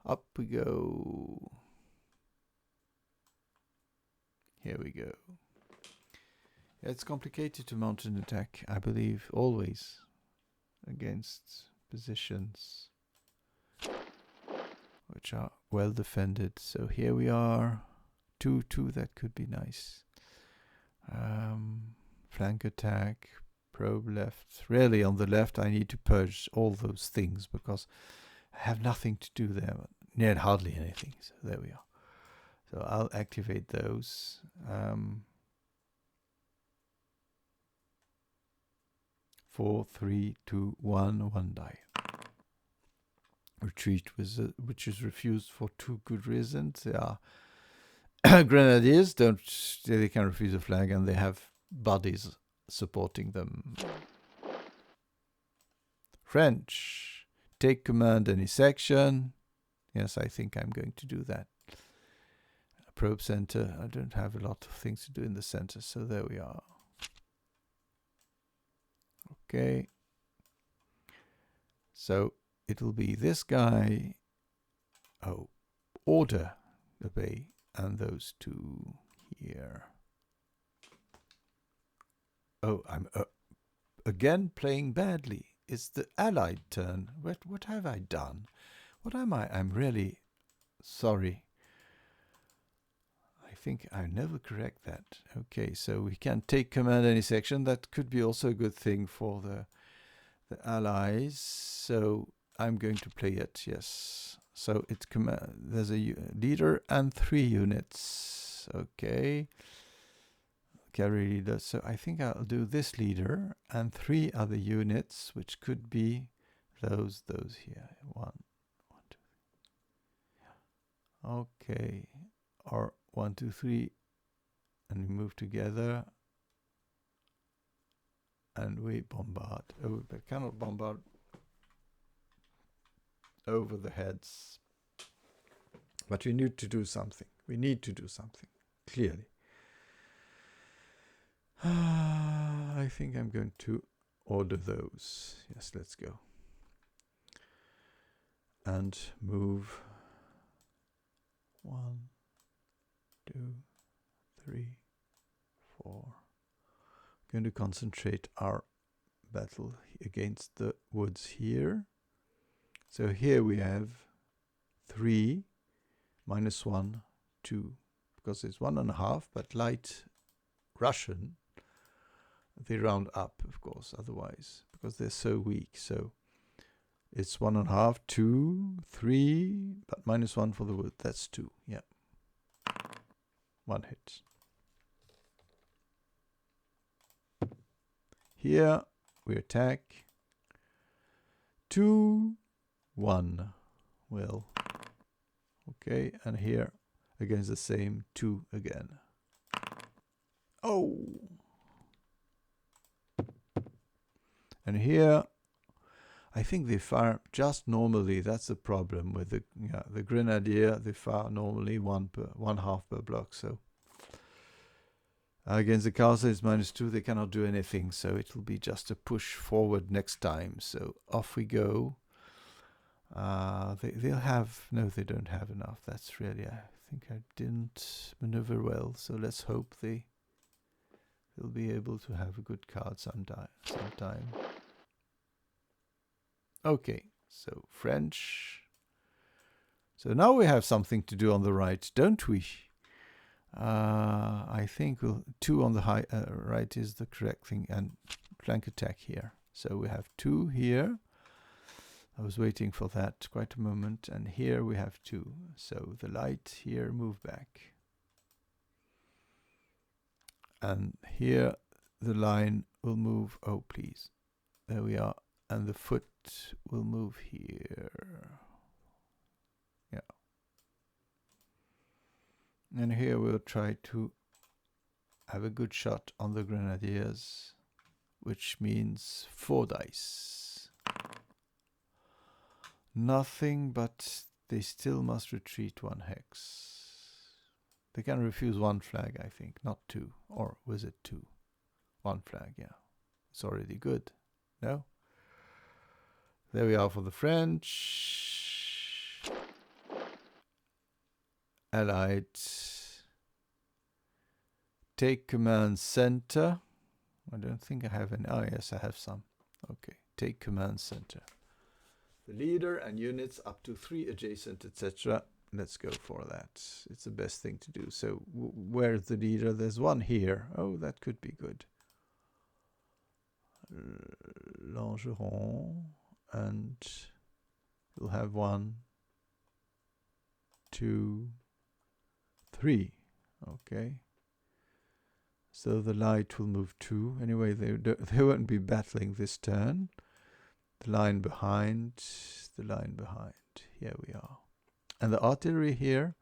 Up we go. Here we go. Yeah, it's complicated to mount an attack, I believe, always against positions which are well defended. So here we are. 2, 2, that could be nice. Flank attack, probe left. Really on the left I need to purge all those things because I have nothing to do there. Yeah, hardly anything. So there we are. So I'll activate those. 4, 3, 2, 1, 1 die. Retreat which is refused for 2 good reasons. They are grenadiers, they can refuse a flag, and they have bodies supporting them. French, take command any section. Yes, I think I'm going to do that. Probe center, I don't have a lot of things to do in the center, so there we are. Okay. So it will be this guy. Oh, order, obey, and those 2 here. Oh, I'm again playing badly. It's the Allied turn. What have I done? What am I? I'm really sorry. I think I never correct that. Okay, so we can take command any section. That could be also a good thing for the Allies. So I'm going to play it. Yes. So it's there's a leader and 3 units. Okay. Cavalry leader. So I think I'll do this leader and 3 other units, which could be those here. 1, 2. Okay. Or 1, 2, 3, and we move together, and we bombard. Oh, but cannot bombard over the heads. But we need to do something. We need to do something, clearly. I think I'm going to order those. Yes, let's go. And move 1, 2, 3, 4. Going to concentrate our battle against the woods here. So here we have 3, -1, 2, because it's 1.5, but light Russian, they round up, of course, otherwise, because they're so weak. So it's 1.5, 2, 3, but -1 for the wood. That's 2. Yeah. 1 hit. Here we attack. 2, 1. Well, okay, and here against the same 2 again. Oh! And here, I think they fire just normally. That's the problem with the grenadier. They fire normally one half per block. So Against the castle it's -2. They cannot do anything, so it will be just a push forward next time. So off we go. They'll have... No, they don't have enough. That's really... I think I didn't maneuver well. So let's hope they'll be able to have a good card sometime. Okay, so French. So now we have something to do on the right, don't we? I think 2 on the right is the correct thing, and flank attack here. So we have 2 here. I was waiting for that quite a moment, and here we have 2. So the light here move back. And here the line will move. Oh, please. There we are. And the foot will move here. Yeah. And here we'll try to have a good shot on the grenadiers, which means 4 dice. Nothing, but they still must retreat 1 hex. They can refuse 1 flag, I think, not 2. Or was it 2? 1 flag, yeah. It's already good. No? There we are for the French. Allied. Take command center. I don't think I have any. Oh, yes, I have some. Okay. Take command center. The leader and units up to 3 adjacent, etc. Let's go for that. It's the best thing to do. So where's the leader? There's 1 here. Oh, that could be good. Langeron. And we'll have 1, 2, 3. Okay. So the light will move 2. Anyway, they won't be battling this turn. The line behind. Here we are. And the artillery here.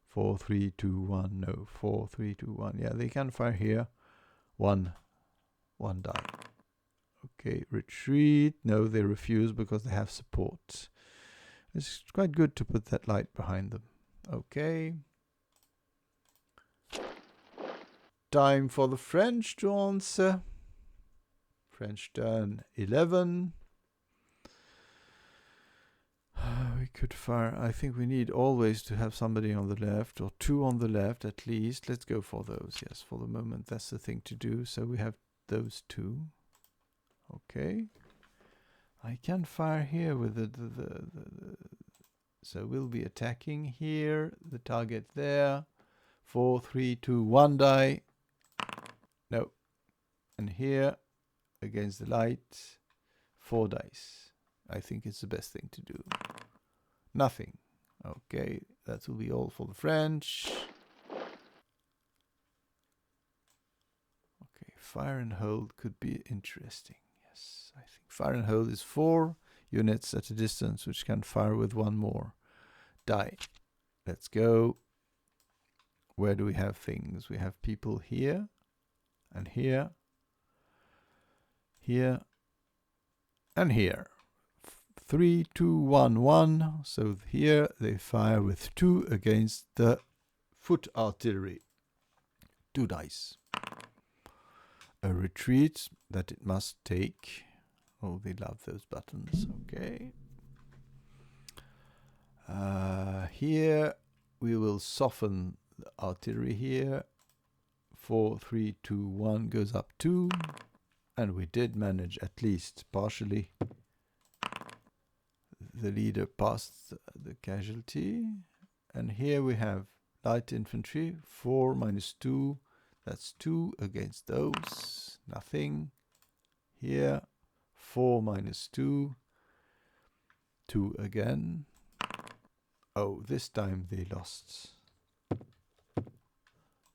4, 3, 2, 1. No, 4, 3, 2, 1. Yeah, they can fire here. 1 die. Okay, retreat. No, they refuse because they have support. It's quite good to put that light behind them. Okay. Time for the French to answer. French turn 11. We could fire. I think we need always to have somebody on the left, or 2 on the left at least. Let's go for those. Yes, for the moment that's the thing to do. So we have those 2. Okay. I can fire here with the so we'll be attacking here. The target there. 4, 3, 2, 1 die. No. And here against the light. 4 dice. I think it's the best thing to do. Nothing. Okay. That will be all for the French. Okay. Fire and hold could be interesting. I think fire and hold is 4 units at a distance which can fire with 1 more die. Let's go. Where do we have things? We have people here and here, here and here. 3, 2, 1, 1. So here they fire with 2 against the foot artillery. 2 dice. A retreat that it must take. Oh, they love those buttons. Okay. Here we will soften the artillery here. 4, 3, 2, 1 goes up 2. And we did manage at least partially. The leader passed the casualty. And here we have light infantry. 4 minus 2. That's 2 against those. Nothing. Here. 4 minus 2. 2 again. Oh, this time they lost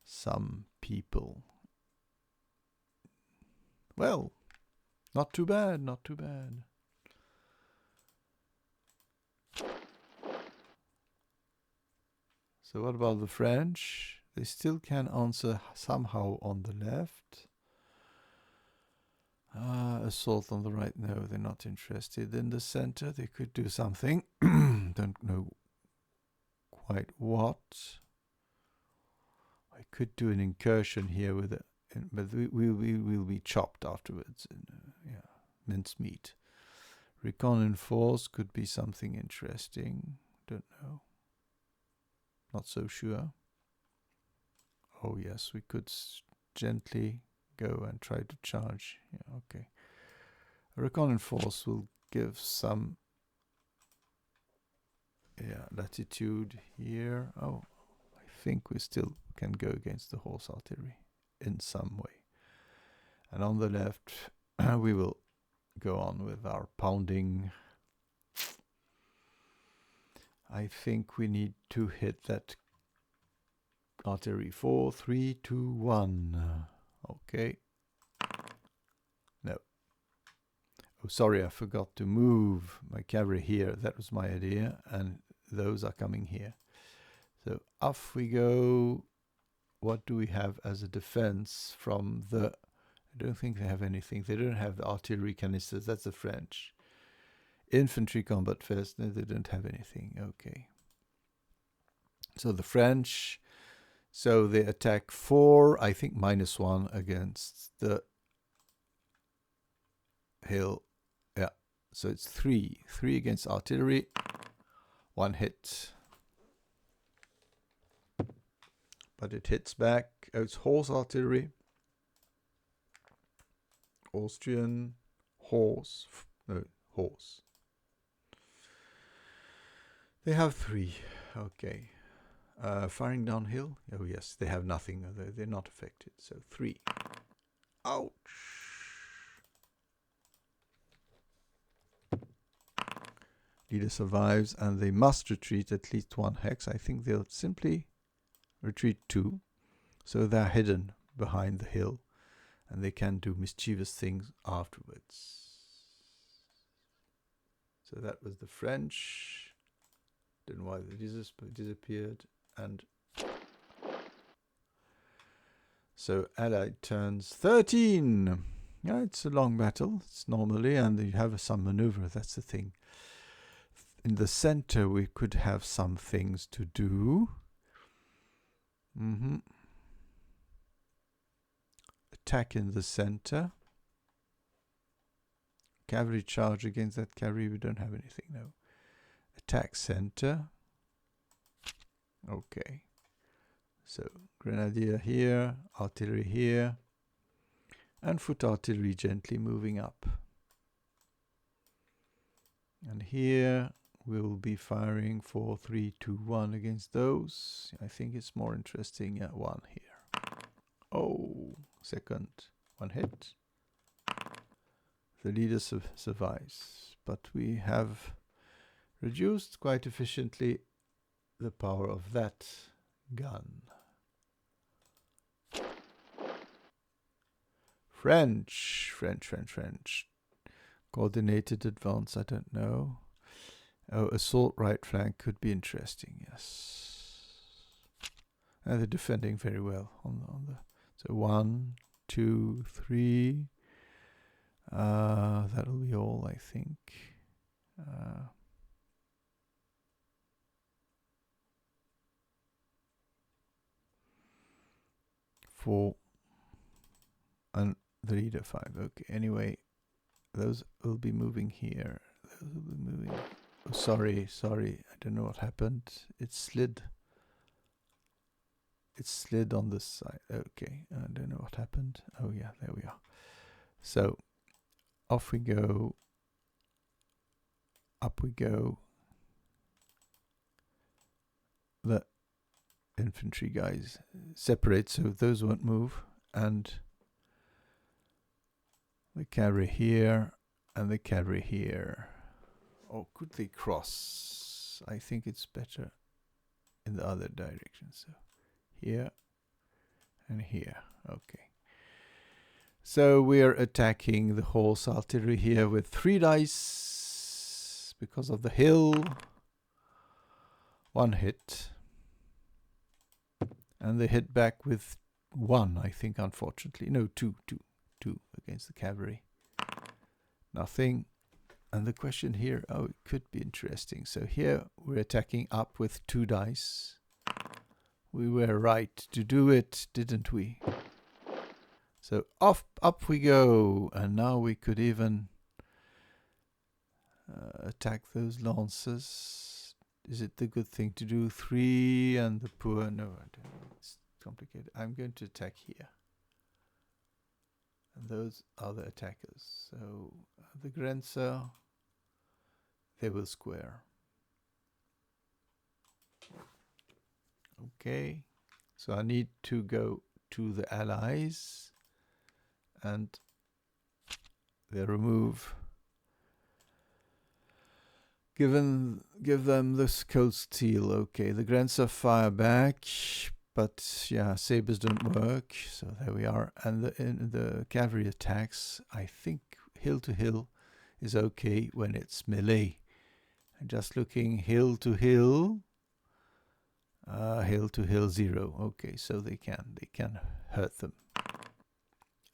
some people. Well, not too bad, not too bad. So what about the French? They still can answer somehow on the left. Assault on the right, no, they're not interested. In the center, they could do something. Don't know quite what. I could do an incursion here with but we will be chopped afterwards. Yeah, minced meat. Recon in force could be something interesting. Don't know. Not so sure. Oh yes, we could gently go and try to charge. Yeah, okay. Recon in force will give some latitude here. Oh, I think we still can go against the horse artillery in some way. And on the left, we will go on with our pounding. I think we need to hit that artillery. 4, 3, 2, 1. Okay. No. Oh, sorry, I forgot to move my cavalry here. That was my idea. And those are coming here. So off we go. What do we have as a defense from the... I don't think they have anything. They don't have the artillery canisters. That's the French. Infantry combat first. No, they don't have anything. Okay. So the French... So they attack 4, I think -1 against the hill. Yeah. So it's 3. 3 against artillery. 1 hit. But it hits back. Oh, it's horse artillery. Austrian horse. No, horse. They have 3. Okay. Firing downhill. Oh yes, they have nothing. They're not affected. So 3. Ouch. Leader survives and they must retreat at least 1 hex. I think they'll simply retreat 2. So they're hidden behind the hill and they can do mischievous things afterwards. So that was the French. Don't know why they disappeared. And so Allied turns 13. Yeah, it's a long battle. It's normally, and you have some maneuver. That's the thing. In the center, we could have some things to do. Attack in the center. Cavalry charge against that cavalry. We don't have anything, no. Attack center. Okay. So grenadier here, artillery here, and foot artillery gently moving up. And here we'll be firing 4, 3, 2, 1 against those. I think it's more interesting at 1 here. Oh, second 1 hit. The leader survives, but we have reduced quite efficiently the power of that gun. French. Coordinated advance, I don't know. Oh, assault right flank could be interesting, yes. And they're defending very well on the so 1, 2, 3. That'll be all, I think. 4 and the leader 5. Okay, anyway, those will be moving here. Those will be moving. Oh, sorry. I don't know what happened. It slid. It slid on this side. Okay, I don't know what happened. Oh yeah, there we are. So off we go. Up we go. The infantry guys separate so those won't move, and the cavalry here and the cavalry here. Or could they cross? I think it's better in the other direction. So here and here. Okay. So we're attacking the horse artillery here with 3 dice because of the hill. 1 hit. And they hit back with 1, I think, unfortunately. No, 2 against the cavalry. Nothing. And the question here, oh, it could be interesting. So here we're attacking up with 2 dice. We were right to do it, didn't we? So up we go, and now we could even attack those lancers. Is it the good thing to do 3 and the poor? No, I don't know. It's complicated. I'm going to attack here. And those are the attackers. So the Grenzer, they will square. Okay. So I need to go to the allies and they remove. Give them this cold steel. Okay, the Grenzer fire back, but yeah, sabers don't work. So there we are. And the cavalry attacks, I think hill to hill is okay when it's melee. And just looking hill to hill 0. Okay, so they can hurt them,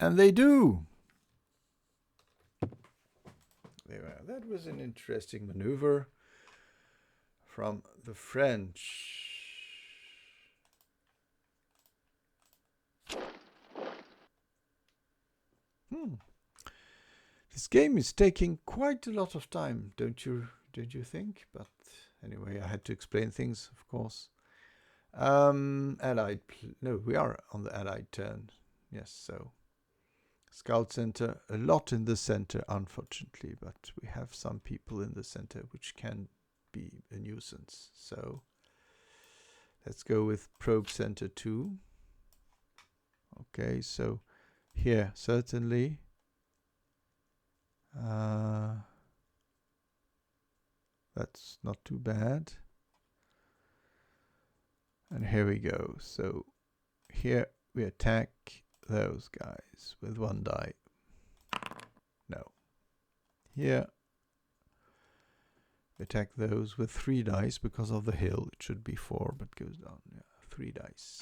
and they do. That was an interesting maneuver from the French. This game is taking quite a lot of time, don't you think? But anyway, I had to explain things, of course. Allied, no, we are on the Allied turn. Yes, so Scout Center, a lot in the center, unfortunately, but we have some people in the center which can be a nuisance. So let's go with Probe Center 2. Okay, so here, certainly. That's not too bad. And here we go. So here we attack those guys with 1 die. No. Here we attack those with 3 dice because of the hill. It should be 4, but goes down. Yeah, 3 dice.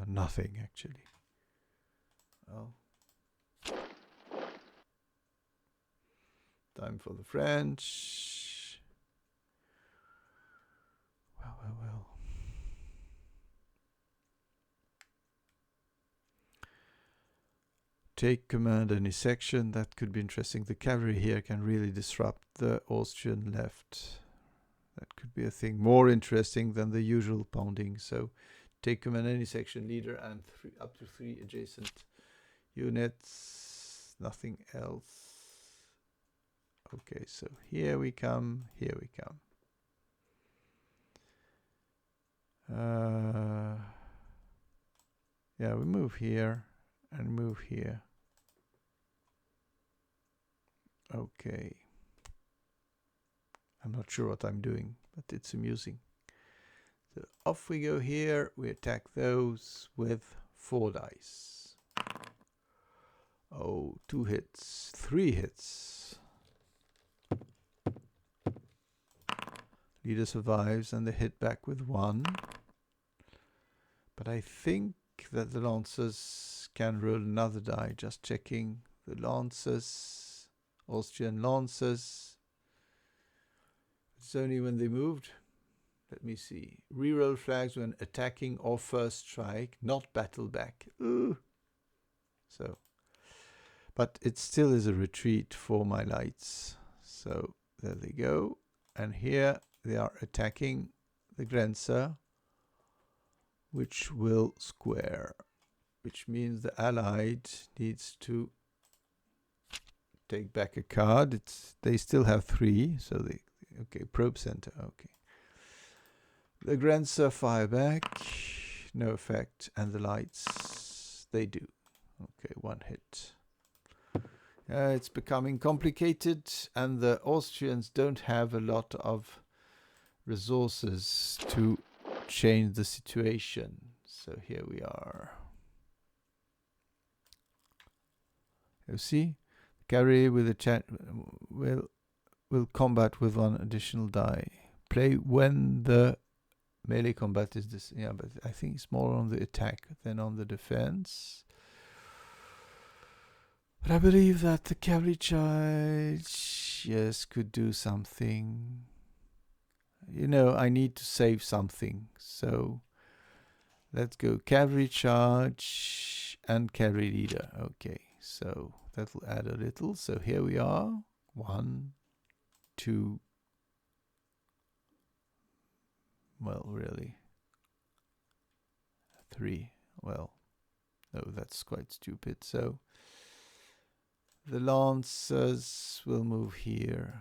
Nothing actually. Oh. Time for the French. Well. Take command any section. That could be interesting. The cavalry here can really disrupt the Austrian left. That could be a thing more interesting than the usual pounding. So take command any section leader and up to 3 adjacent units. Nothing else. Okay, so here we come. Yeah, we move here and move here. Okay. I'm not sure what I'm doing, but it's amusing. So off we go here. We attack those with 4 dice. Oh, 2 hits, 3 hits. Leader survives and they hit back with 1. But I think that the Lancers can roll another die. Just checking. The Lancers, Austrian Lancers. It's only when they moved. Let me see. Reroll flags when attacking or first strike, not battle back. Ooh. So, but it still is a retreat for my lights. So there they go. And here they are attacking the Grenzer, which will square, which means the Allied needs to take back a card. They still have 3, so they okay. Probe center, okay. The Grenzer fire back, no effect, and the lights they do. Okay, 1 hit. It's becoming complicated, and the Austrians don't have a lot of resources to change the situation. So here we are. You see, cavalry with a chat will combat with 1 additional die. Play when the melee combat is this. Yeah, but I think it's more on the attack than on the defense. But I believe that the cavalry charge, yes, could do something. You know, I need to save something. So Let's go cavalry charge and cavalry leader. Okay, so that'll add a little. So here we are. 1, 2. Well, really. 3. Well, no, that's quite stupid. So the Lancers will move here.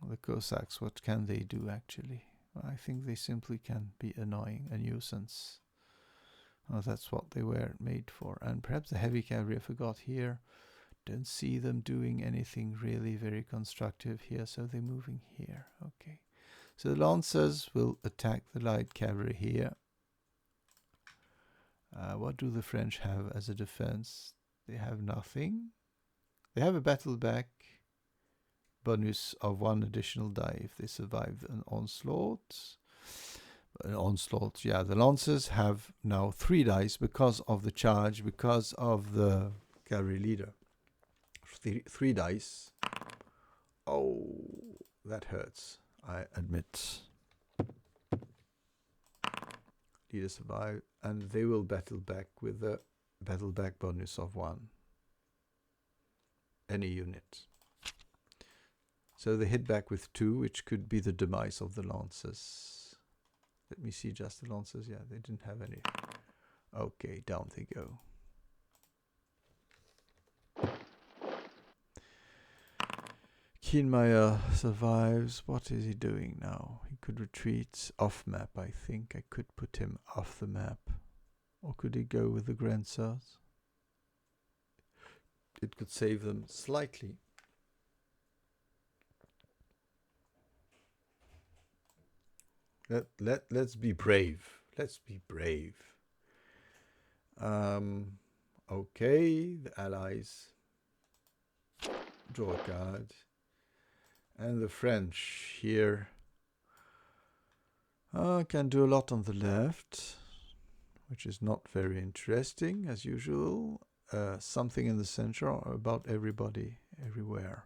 The Cossacks, what can they do actually? I think they simply can be annoying, a nuisance. Oh, that's what they were made for. And perhaps the heavy cavalry, I forgot here. Don't see them doing anything really very constructive here, so they're moving here. Okay. So the Lancers will attack the light cavalry here. What do the French have as a defense? They have nothing. They have a battle back bonus of 1 additional die if they survive an onslaught. Yeah, the Lancers have now 3 dice because of the charge, because of the cavalry leader. 3 dice. Oh, that hurts, I admit. Leader survive, and they will battle back with a battle back bonus of 1. Any unit. So they hit back with 2, which could be the demise of the Lancers. Let me see just the Lancers. Yeah, they didn't have any. Okay, down they go. Kienmeyer survives. What is he doing now? He could retreat off map, I think. I could put him off the map. Or could he go with the Grenadiers? It could save them slightly. Let's be brave. Let's be brave. Okay, the Allies draw a card. And the French here can do a lot on the left, which is not very interesting as usual. Something in the center, about everybody, everywhere.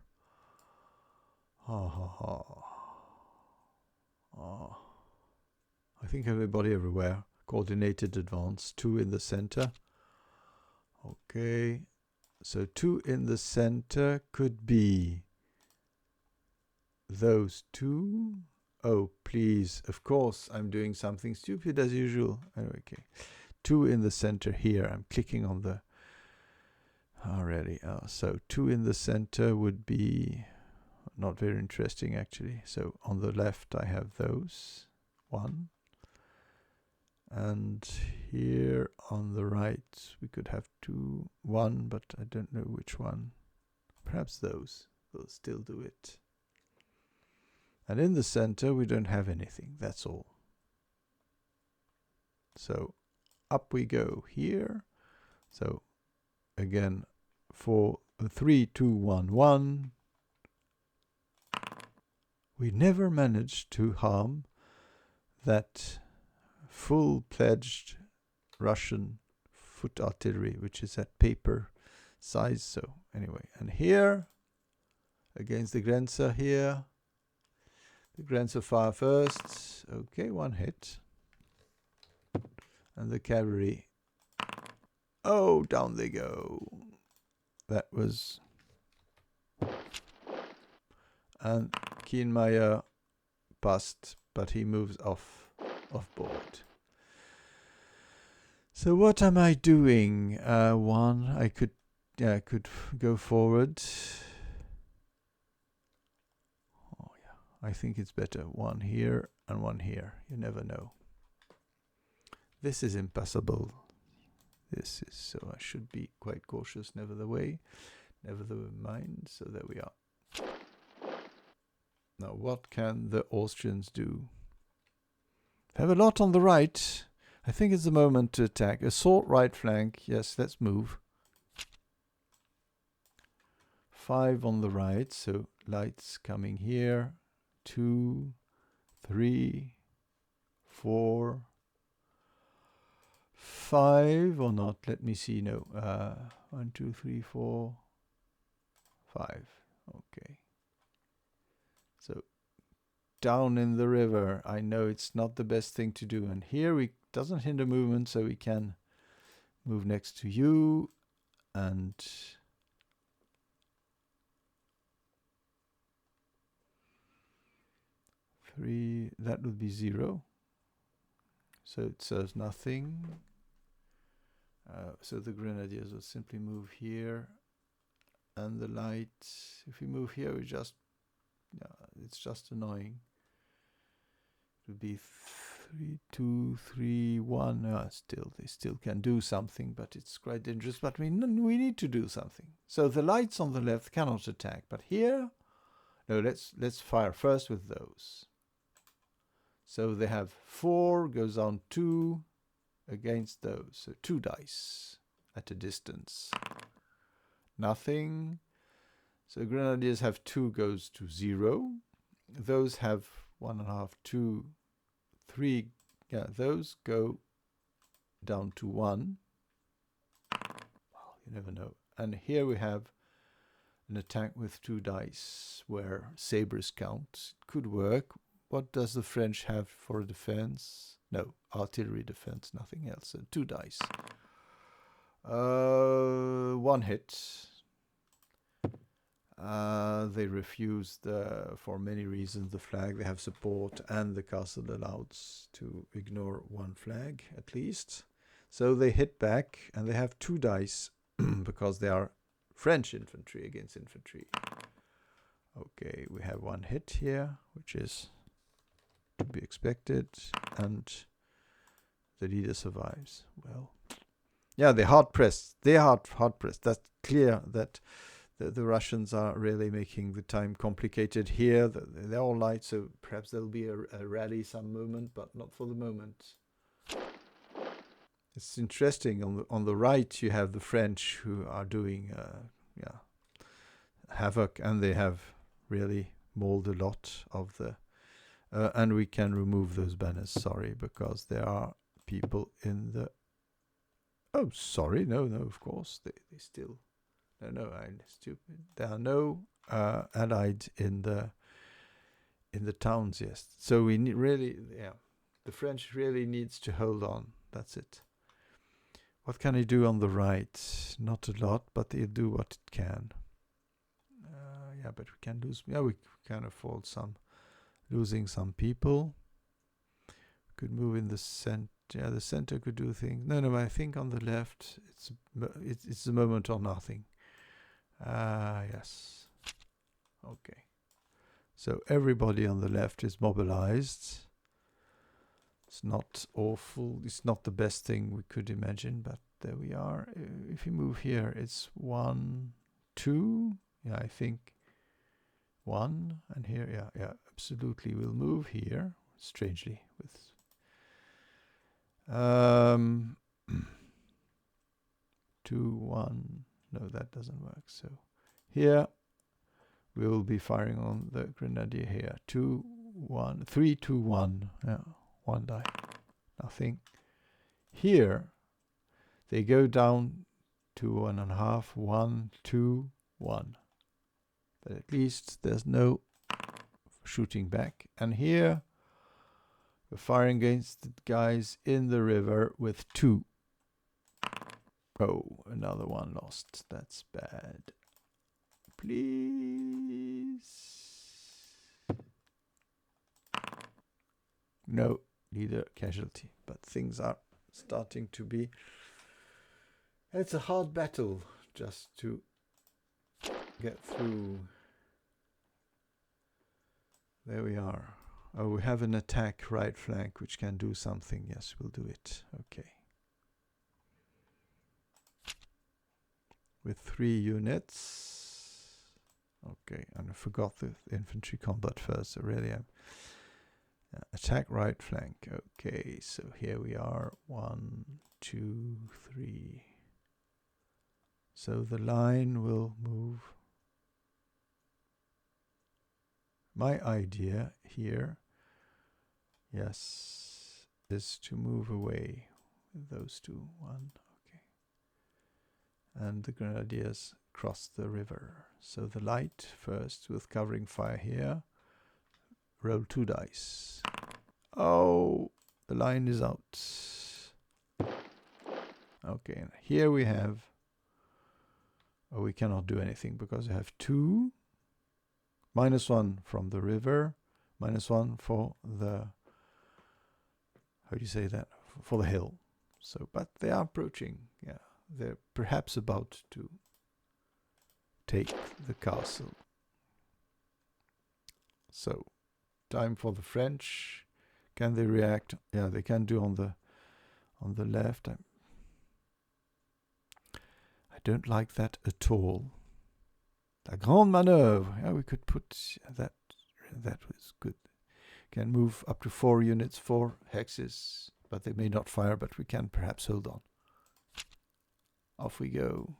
I think everybody everywhere. Coordinated advance. 2 in the center. Okay. So 2 in the center could be those 2. Oh, please. Of course, I'm doing something stupid as usual. Okay. 2 in the center here. I'm clicking on the... Already. So 2 in the center would be not very interesting, actually. So on the left, I have those. 1. And here on the right, we could have 2, 1, but I don't know which one. Perhaps those will still do it. And in the center, we don't have anything. That's all. So up we go here. So again, for 3, 2, 1, 1. We never managed to harm that full-pledged Russian foot artillery, which is at paper size. So anyway, and here, against the Grenzer here, the Grenzer fire first. Okay, 1 hit. And the cavalry, oh, down they go. That was... And Kienmeyer passed, but he moves off board. So what am I doing? 1, I could go forward. Oh yeah, I think it's better 1 here and 1 here. You never know. This is impassable. This is, so I should be quite cautious. Never mind. So there we are. Now, what can the Austrians do? They have a lot on the right. I think it's the moment to attack. Assault right flank. Yes, let's move. 5 on the right. So lights coming here. 2, 3, 4, 5 or not. Let me see. No. 1, 2, 3, 4, 5. Okay. So down in the river. I know it's not the best thing to do. And here we doesn't hinder movement, so we can move next to you and three. That would be 0. So it serves nothing. So the grenadiers will simply move here, and the light. If we move here, it's just annoying. It would be 3, 2, 3, 1. They still can do something, but it's quite dangerous. But we need to do something. So the lights on the left cannot attack, but here, no. Let's fire first with those. So they have 4, goes on 2 against those. So 2 dice at a distance. Nothing. So grenadiers have 2, goes to 0. Those have 1.5, 2, 3. Yeah, those go down to 1. Well, you never know. And here we have an attack with 2 dice where sabers count. It could work. What does the French have for defense? No, artillery defense, nothing else. So 2 dice. 1 hit. They refused, for many reasons, the flag. They have support, and the castle allows to ignore 1 flag at least. So they hit back, and they have 2 dice because they are French infantry against infantry. Okay, we have 1 hit here, which is to be expected, and the leader survives. Well, yeah, they're hard pressed. They're hard pressed. That's clear that the Russians are really making the time complicated here. They're all light, so perhaps there'll be a rally, some moment, but not for the moment. It's interesting. On the right, you have the French who are doing havoc, and they have really mauled a lot of the. And we can remove those banners, sorry, because there are people in the... Oh, sorry, no, of course, they still... No, I'm stupid. There are no allied in the towns, yes. So we need the French really needs to hold on, that's it. What can they do on the right? Not a lot, but they do what it can. But we can lose... Yeah, we can afford losing some people. Could move in the center. Yeah, the center could do things. No, I think on the left, it's a moment or nothing. Yes. Okay. So everybody on the left is mobilized. It's not awful. It's not the best thing we could imagine, but there we are. If you move here, it's 1, 2. Yeah, I think 1, and here, yeah, absolutely. We'll move here, strangely, with 2, 1. No, that doesn't work. So here we will be firing on the grenadier here. 2, 1, 3, 2, 1. Yeah, 1 die. Nothing. Here they go down to 1.5. 1, 2, 1. But at least there's no shooting back. And here we're firing against the guys in the river with 2. Oh, another one lost. That's bad. Please. No, neither casualty. But things are starting to be... It's a hard battle just to get through. There we are. Oh, we have an attack right flank which can do something. Yes, we'll do it. Okay. With 3 units. Okay, and I forgot the infantry combat first. So really, attack right flank. Okay, so here we are. 1, 2, 3. So the line will move. My idea here, yes, is to move away with those 2. 1, okay. And the grenadiers cross the river. So the light first with covering fire here. Roll 2 dice. Oh, the line is out. Okay, and here we have... Oh, we cannot do anything because we have 2. -1 from the river. -1 for the... How do you say that? For the hill. So, but they are approaching. Yeah, they're perhaps about to take the castle. So, time for the French. Can they react? Yeah, they can do on the left. I don't like that at all. La grande manœuvre. Yeah, we could put that. That was good. Can move up to 4 units, 4 hexes, but they may not fire, but we can perhaps hold on. Off we go.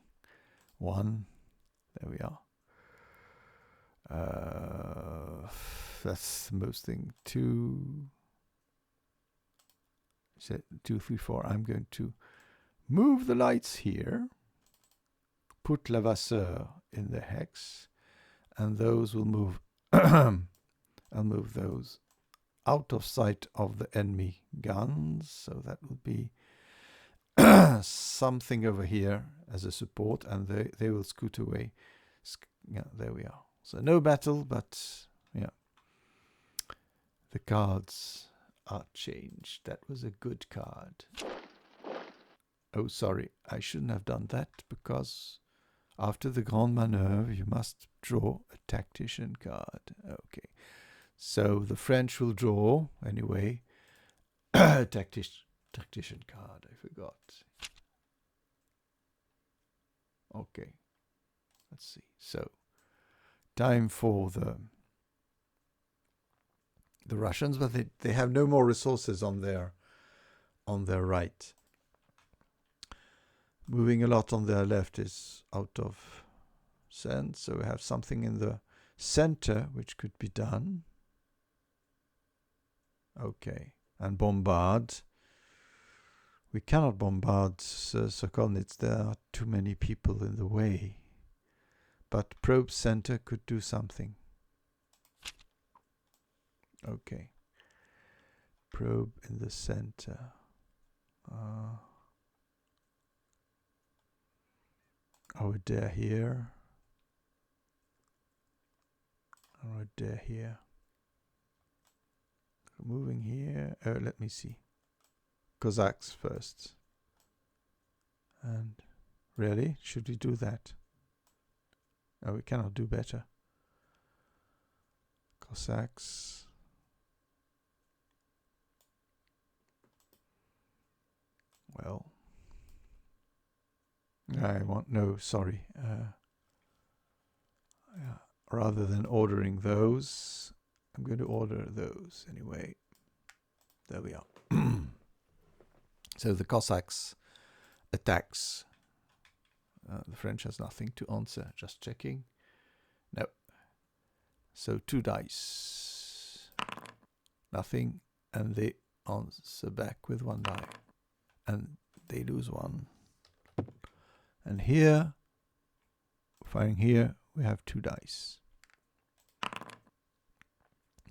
1. There we are. That's the most thing. 2. 2, 3, 4. I'm going to move the lights here. Put Lavasseur in the hex. And those will move. I'll move those out of sight of the enemy guns. So that would be something over here as a support. And they will scoot away. Yeah, there we are. So no battle, but yeah. The cards are changed. That was a good card. Oh, sorry. I shouldn't have done that because after the Grande Manœuvre, you must draw a tactician card. Okay. So the French will draw, anyway, a tactician card. I forgot. Okay. Let's see. So, time for the Russians, but they have no more resources on their right. Moving a lot on their left is out of sense, so we have something in the center which could be done. Okay, and bombard. We cannot bombard Sokolnitz. There are too many people in the way. But probe center could do something. Okay. Probe in the center. Our dare here. Our dare here. Moving here. Let me see. Cossacks first. And really? Should we do that? Oh, we cannot do better. Cossacks. Well. I want, no, sorry. Yeah, rather than ordering those, I'm going to order those anyway. There we are. So the Cossacks attacks. The French has nothing to answer. Just checking. No. So 2 dice. Nothing. And they answer back with 1 die. And they lose 1. And here, firing here, we have 2 dice.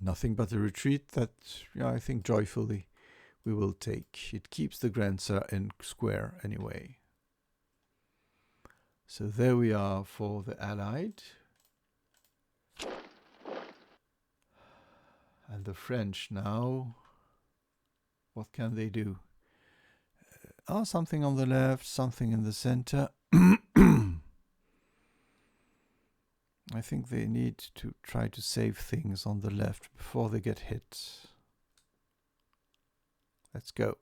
Nothing but a retreat that, I think joyfully we will take. It keeps the Grenzer in square anyway. So there we are for the Allied. And the French now, what can they do? Something on the left, something in the center. I think they need to try to save things on the left before they get hit. Let's go.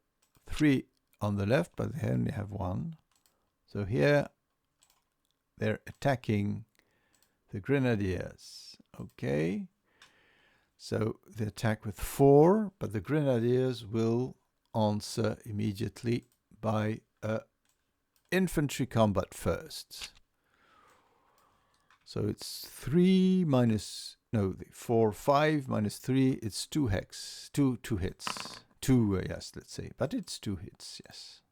3 on the left, but they only have 1. So here they're attacking the Grenadiers. Okay. So they attack with 4, but the Grenadiers will answer immediately by infantry combat first. So it's 3 minus, no, 4, 5 minus 3, it's 2 hex, 2 hits. 2, yes, let's say, but it's 2 hits, yes.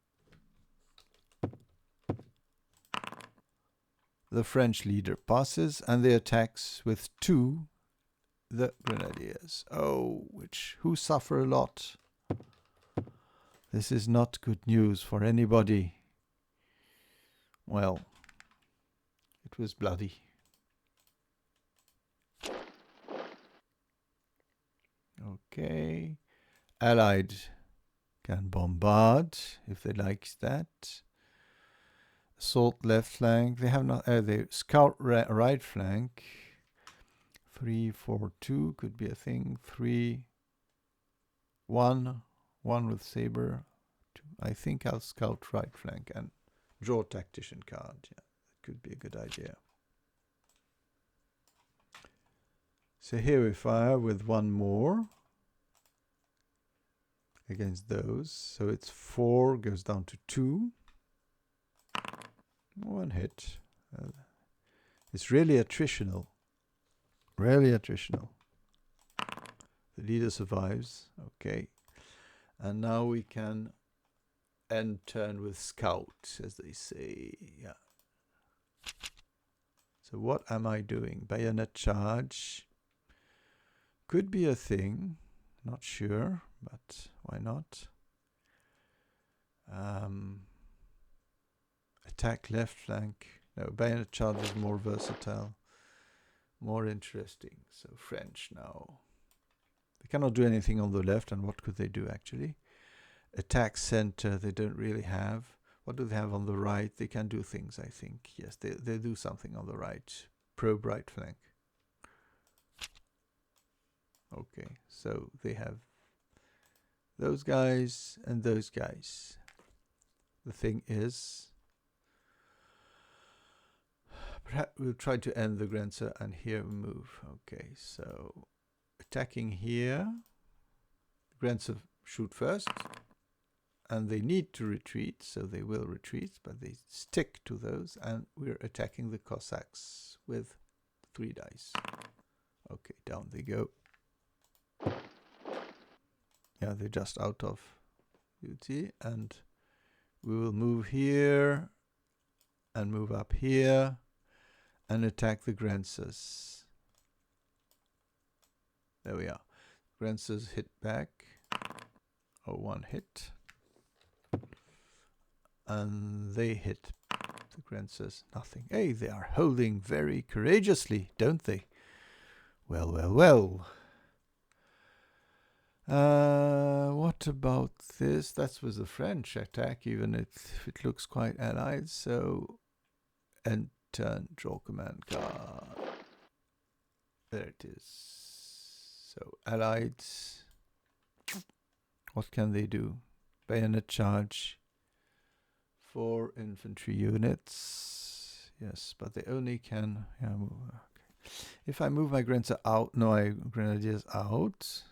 The French leader passes and they attacks with 2 the grenadiers. Oh, who suffer a lot. This is not good news for anybody. Well, it was bloody. Okay. Allied can bombard if they like that. Assault left flank. They have not. They scout right flank. 3, 4, 2 could be a thing. 3, 1, 1 with saber. 2. I think I'll scout right flank and draw tactician card. Yeah, that could be a good idea. So here we fire with 1 more against those. So it's 4 goes down to 2. 1 hit. It's really attritional. Really attritional. The leader survives. Okay. And now we can end turn with scout, as they say. Yeah. So what am I doing? Bayonet charge. Could be a thing. Not sure, but why not? Attack left flank. No, bayonet charge is more versatile. More interesting. So French now. They cannot do anything on the left, and what could they do actually? Attack center, they don't really have. What do they have on the right? They can do things, I think. Yes, they do something on the right. Probe right flank. Okay, so they have those guys and those guys. The thing is, perhaps we'll try to end the Grenzer and here we move. Okay, so attacking here. Grenzer shoot first. And they need to retreat, so they will retreat, but they stick to those. And we're attacking the Cossacks with 3 dice. Okay, down they go. Yeah, they're just out of duty. And we will move here and move up here and attack the Grenzers. There we are. Grenzers hit back. Oh, 1 hit. And they hit the Grenzers. Nothing. Hey, they are holding very courageously, don't they? Well, well, well. What about this? That was a French attack, even if it looks quite allied. So, end turn, draw command card. There it is. So, allied. What can they do? Bayonet charge. 4 infantry units. Yes, but they only can move. Okay. If I move my Grenzer out, Grenadiers out.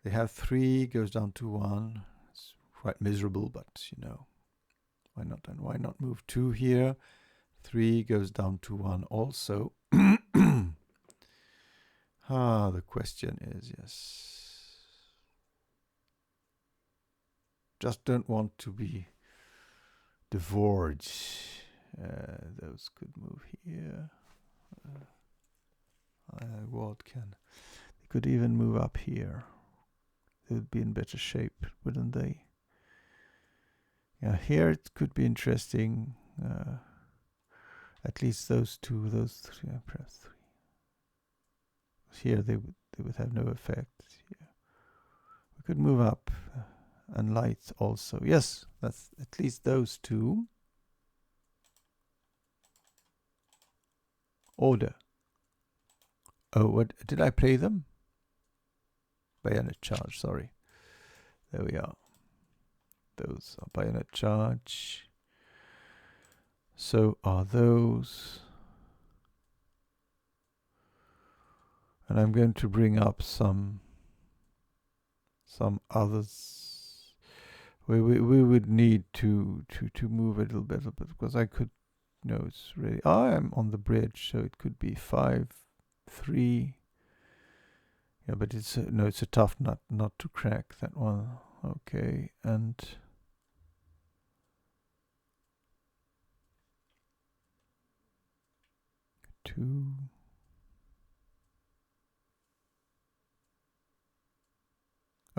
They have 3, goes down to 1. It's quite miserable, but you know, why not? And why not move 2 here? 3 goes down to 1 also. The question is, yes. Just don't want to be devoured. Those could move here. What can? They could even move up here. They would be in better shape, wouldn't they? Yeah, here it could be interesting. At least those 2, those 3. Perhaps 3. Here they would have no effect. Yeah. We could move up. And light also. Yes, that's at least those 2. Order. Oh, what did I play them? Bayonet charge, sorry. There we are. Those are bayonet charge. So are those. And I'm going to bring up some others. We would need to move a little bit because I could. No, it's really. I am on the bridge, so it could be 5, 3. Yeah, but it's a tough nut not to crack that one. Okay, and 2.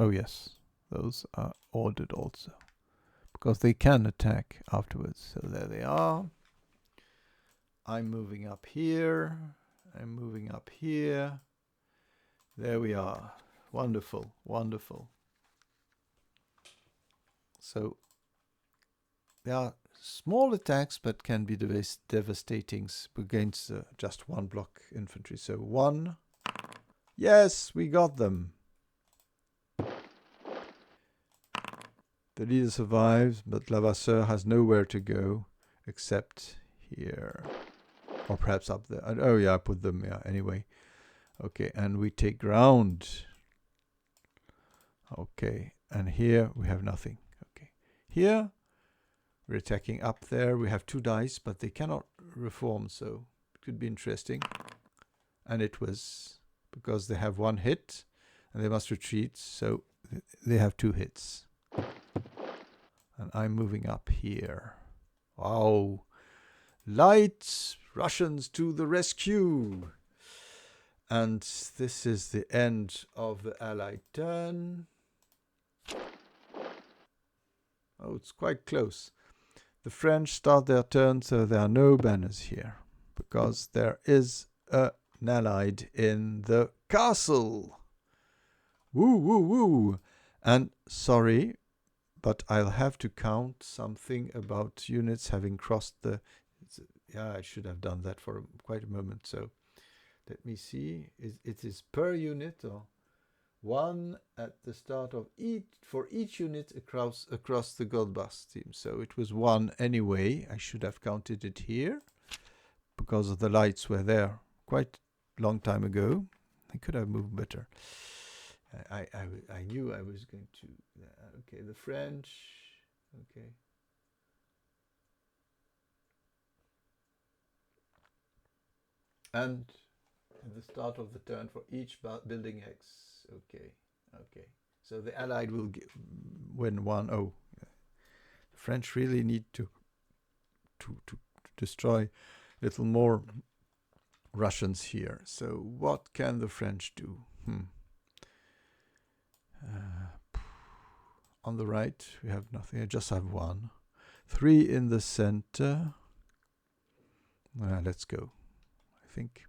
Oh yes, those are ordered also, because they can attack afterwards. So there they are. I'm moving up here. I'm moving up here. There we are. Wonderful, wonderful. So there are small attacks, but can be devastating against just one block infantry. So 1. Yes, we got them. The leader survives, but Lavasseur has nowhere to go except here. Or perhaps up there. Oh yeah, I put them, yeah, anyway. Okay, and we take ground. Okay, and here we have nothing. Okay, here we're attacking up there. We have 2 dice, but they cannot reform, so it could be interesting. And it was because they have 1 hit and they must retreat, so they have 2 hits. And I'm moving up here. Wow. Light Russians to the rescue. And this is the end of the Allied turn. Oh, it's quite close. The French start their turn, so there are no banners here, because there is an Allied in the castle. Woo, woo, woo. And sorry, but I'll have to count something about units having crossed the... Yeah, I should have done that for quite a moment. So let me see. It is per unit, or 1 at the start of each, for each unit across the Goldbach team. So it was 1 anyway. I should have counted it here because of the lights were there quite a long time ago. I could have moved better. I knew I was going to... okay, the French. Okay. And at the start of the turn for each building X. Okay, okay. So the Allied will win 1. Oh, yeah. The French really need to destroy a little more Russians here. So what can the French do? On the right, we have nothing. I just have 1. 3 in the center. Let's go. I think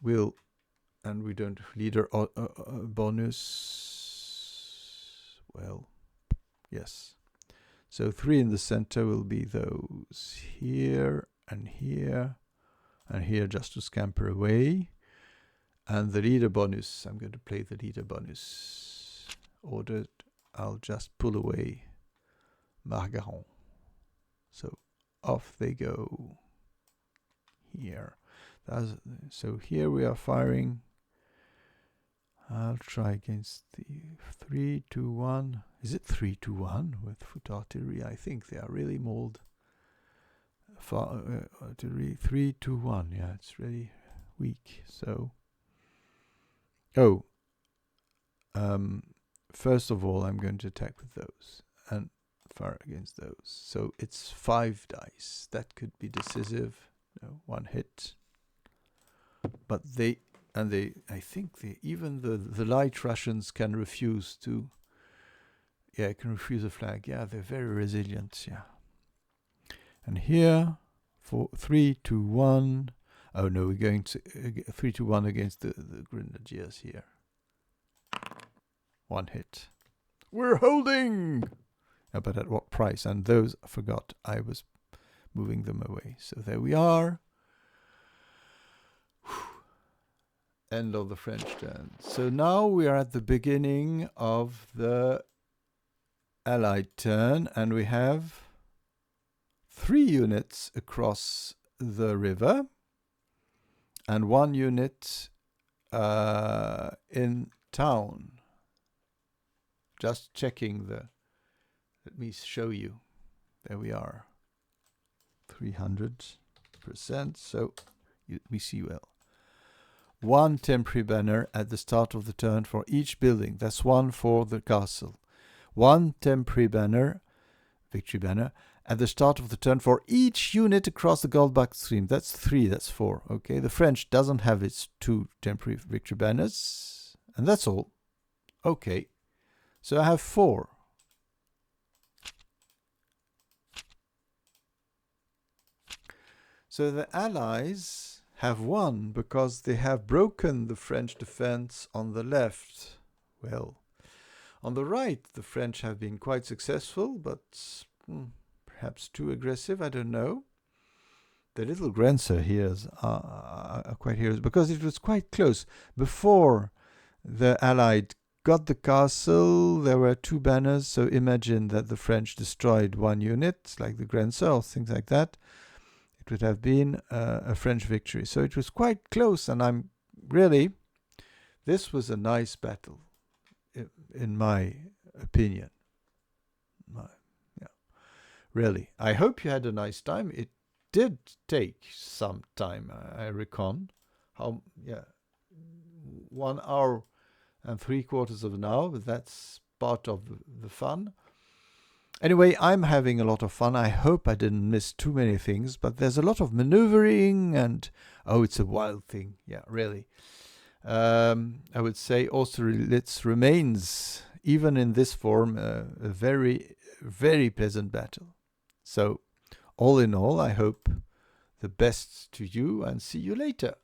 we'll, and we don't leader bonus. Well, yes. So 3 in the center will be those here and here and here, just to scamper away. And the leader bonus, I'm going to play the leader bonus. Ordered, I'll just pull away Margaron. So off they go. Here. So here we are firing. I'll try against the 3-2-1. Is it 3-2-1 with foot artillery? I think they are really mauled. Artillery 3-2-1. Yeah, it's really weak. So, first of all, I'm going to attack with those and fire against those. So it's 5 dice. That could be decisive. No, 1 hit. But I think even the light Russians can refuse to... Yeah, can refuse a flag. Yeah, they're very resilient. Yeah. And here, for 3-2-1. Oh no, we're going to 3-2-1 against the Grenadiers here. 1 hit. We're holding! Yeah, but at what price? And those, I forgot, I was moving them away. So there we are. End of the French turn. So now we are at the beginning of the Allied turn, and we have 3 units across the river and 1 unit in town. Just checking the... Let me show you. There we are. 300%. So we see well. 1 temporary banner at the start of the turn for each building. That's 1 for the castle. 1 temporary banner, victory banner, at the start of the turn for each unit across the Goldbach stream. That's 3, that's 4. Okay, the French doesn't have its 2 temporary victory banners. And that's all. Okay, so I have 4. So the Allies have won because they have broken the French defense on the left. Well, on the right, the French have been quite successful, but perhaps too aggressive, I don't know. The little Grenzer here are quite heroes because it was quite close. Before the Allied got the castle, there were 2 banners, so imagine that the French destroyed 1 unit, like the Grenzer or things like that. It would have been a French victory. So it was quite close, and this was a nice battle, in my opinion. Really. I hope you had a nice time. It did take some time, I reckon. 1 hour and 3/4 of an hour, but that's part of the fun. Anyway, I'm having a lot of fun. I hope I didn't miss too many things, but there's a lot of maneuvering and, it's a wild thing. Yeah, really. I would say Austerlitz remains, even in this form, a very, very pleasant battle. So, all in all, I hope the best to you and see you later.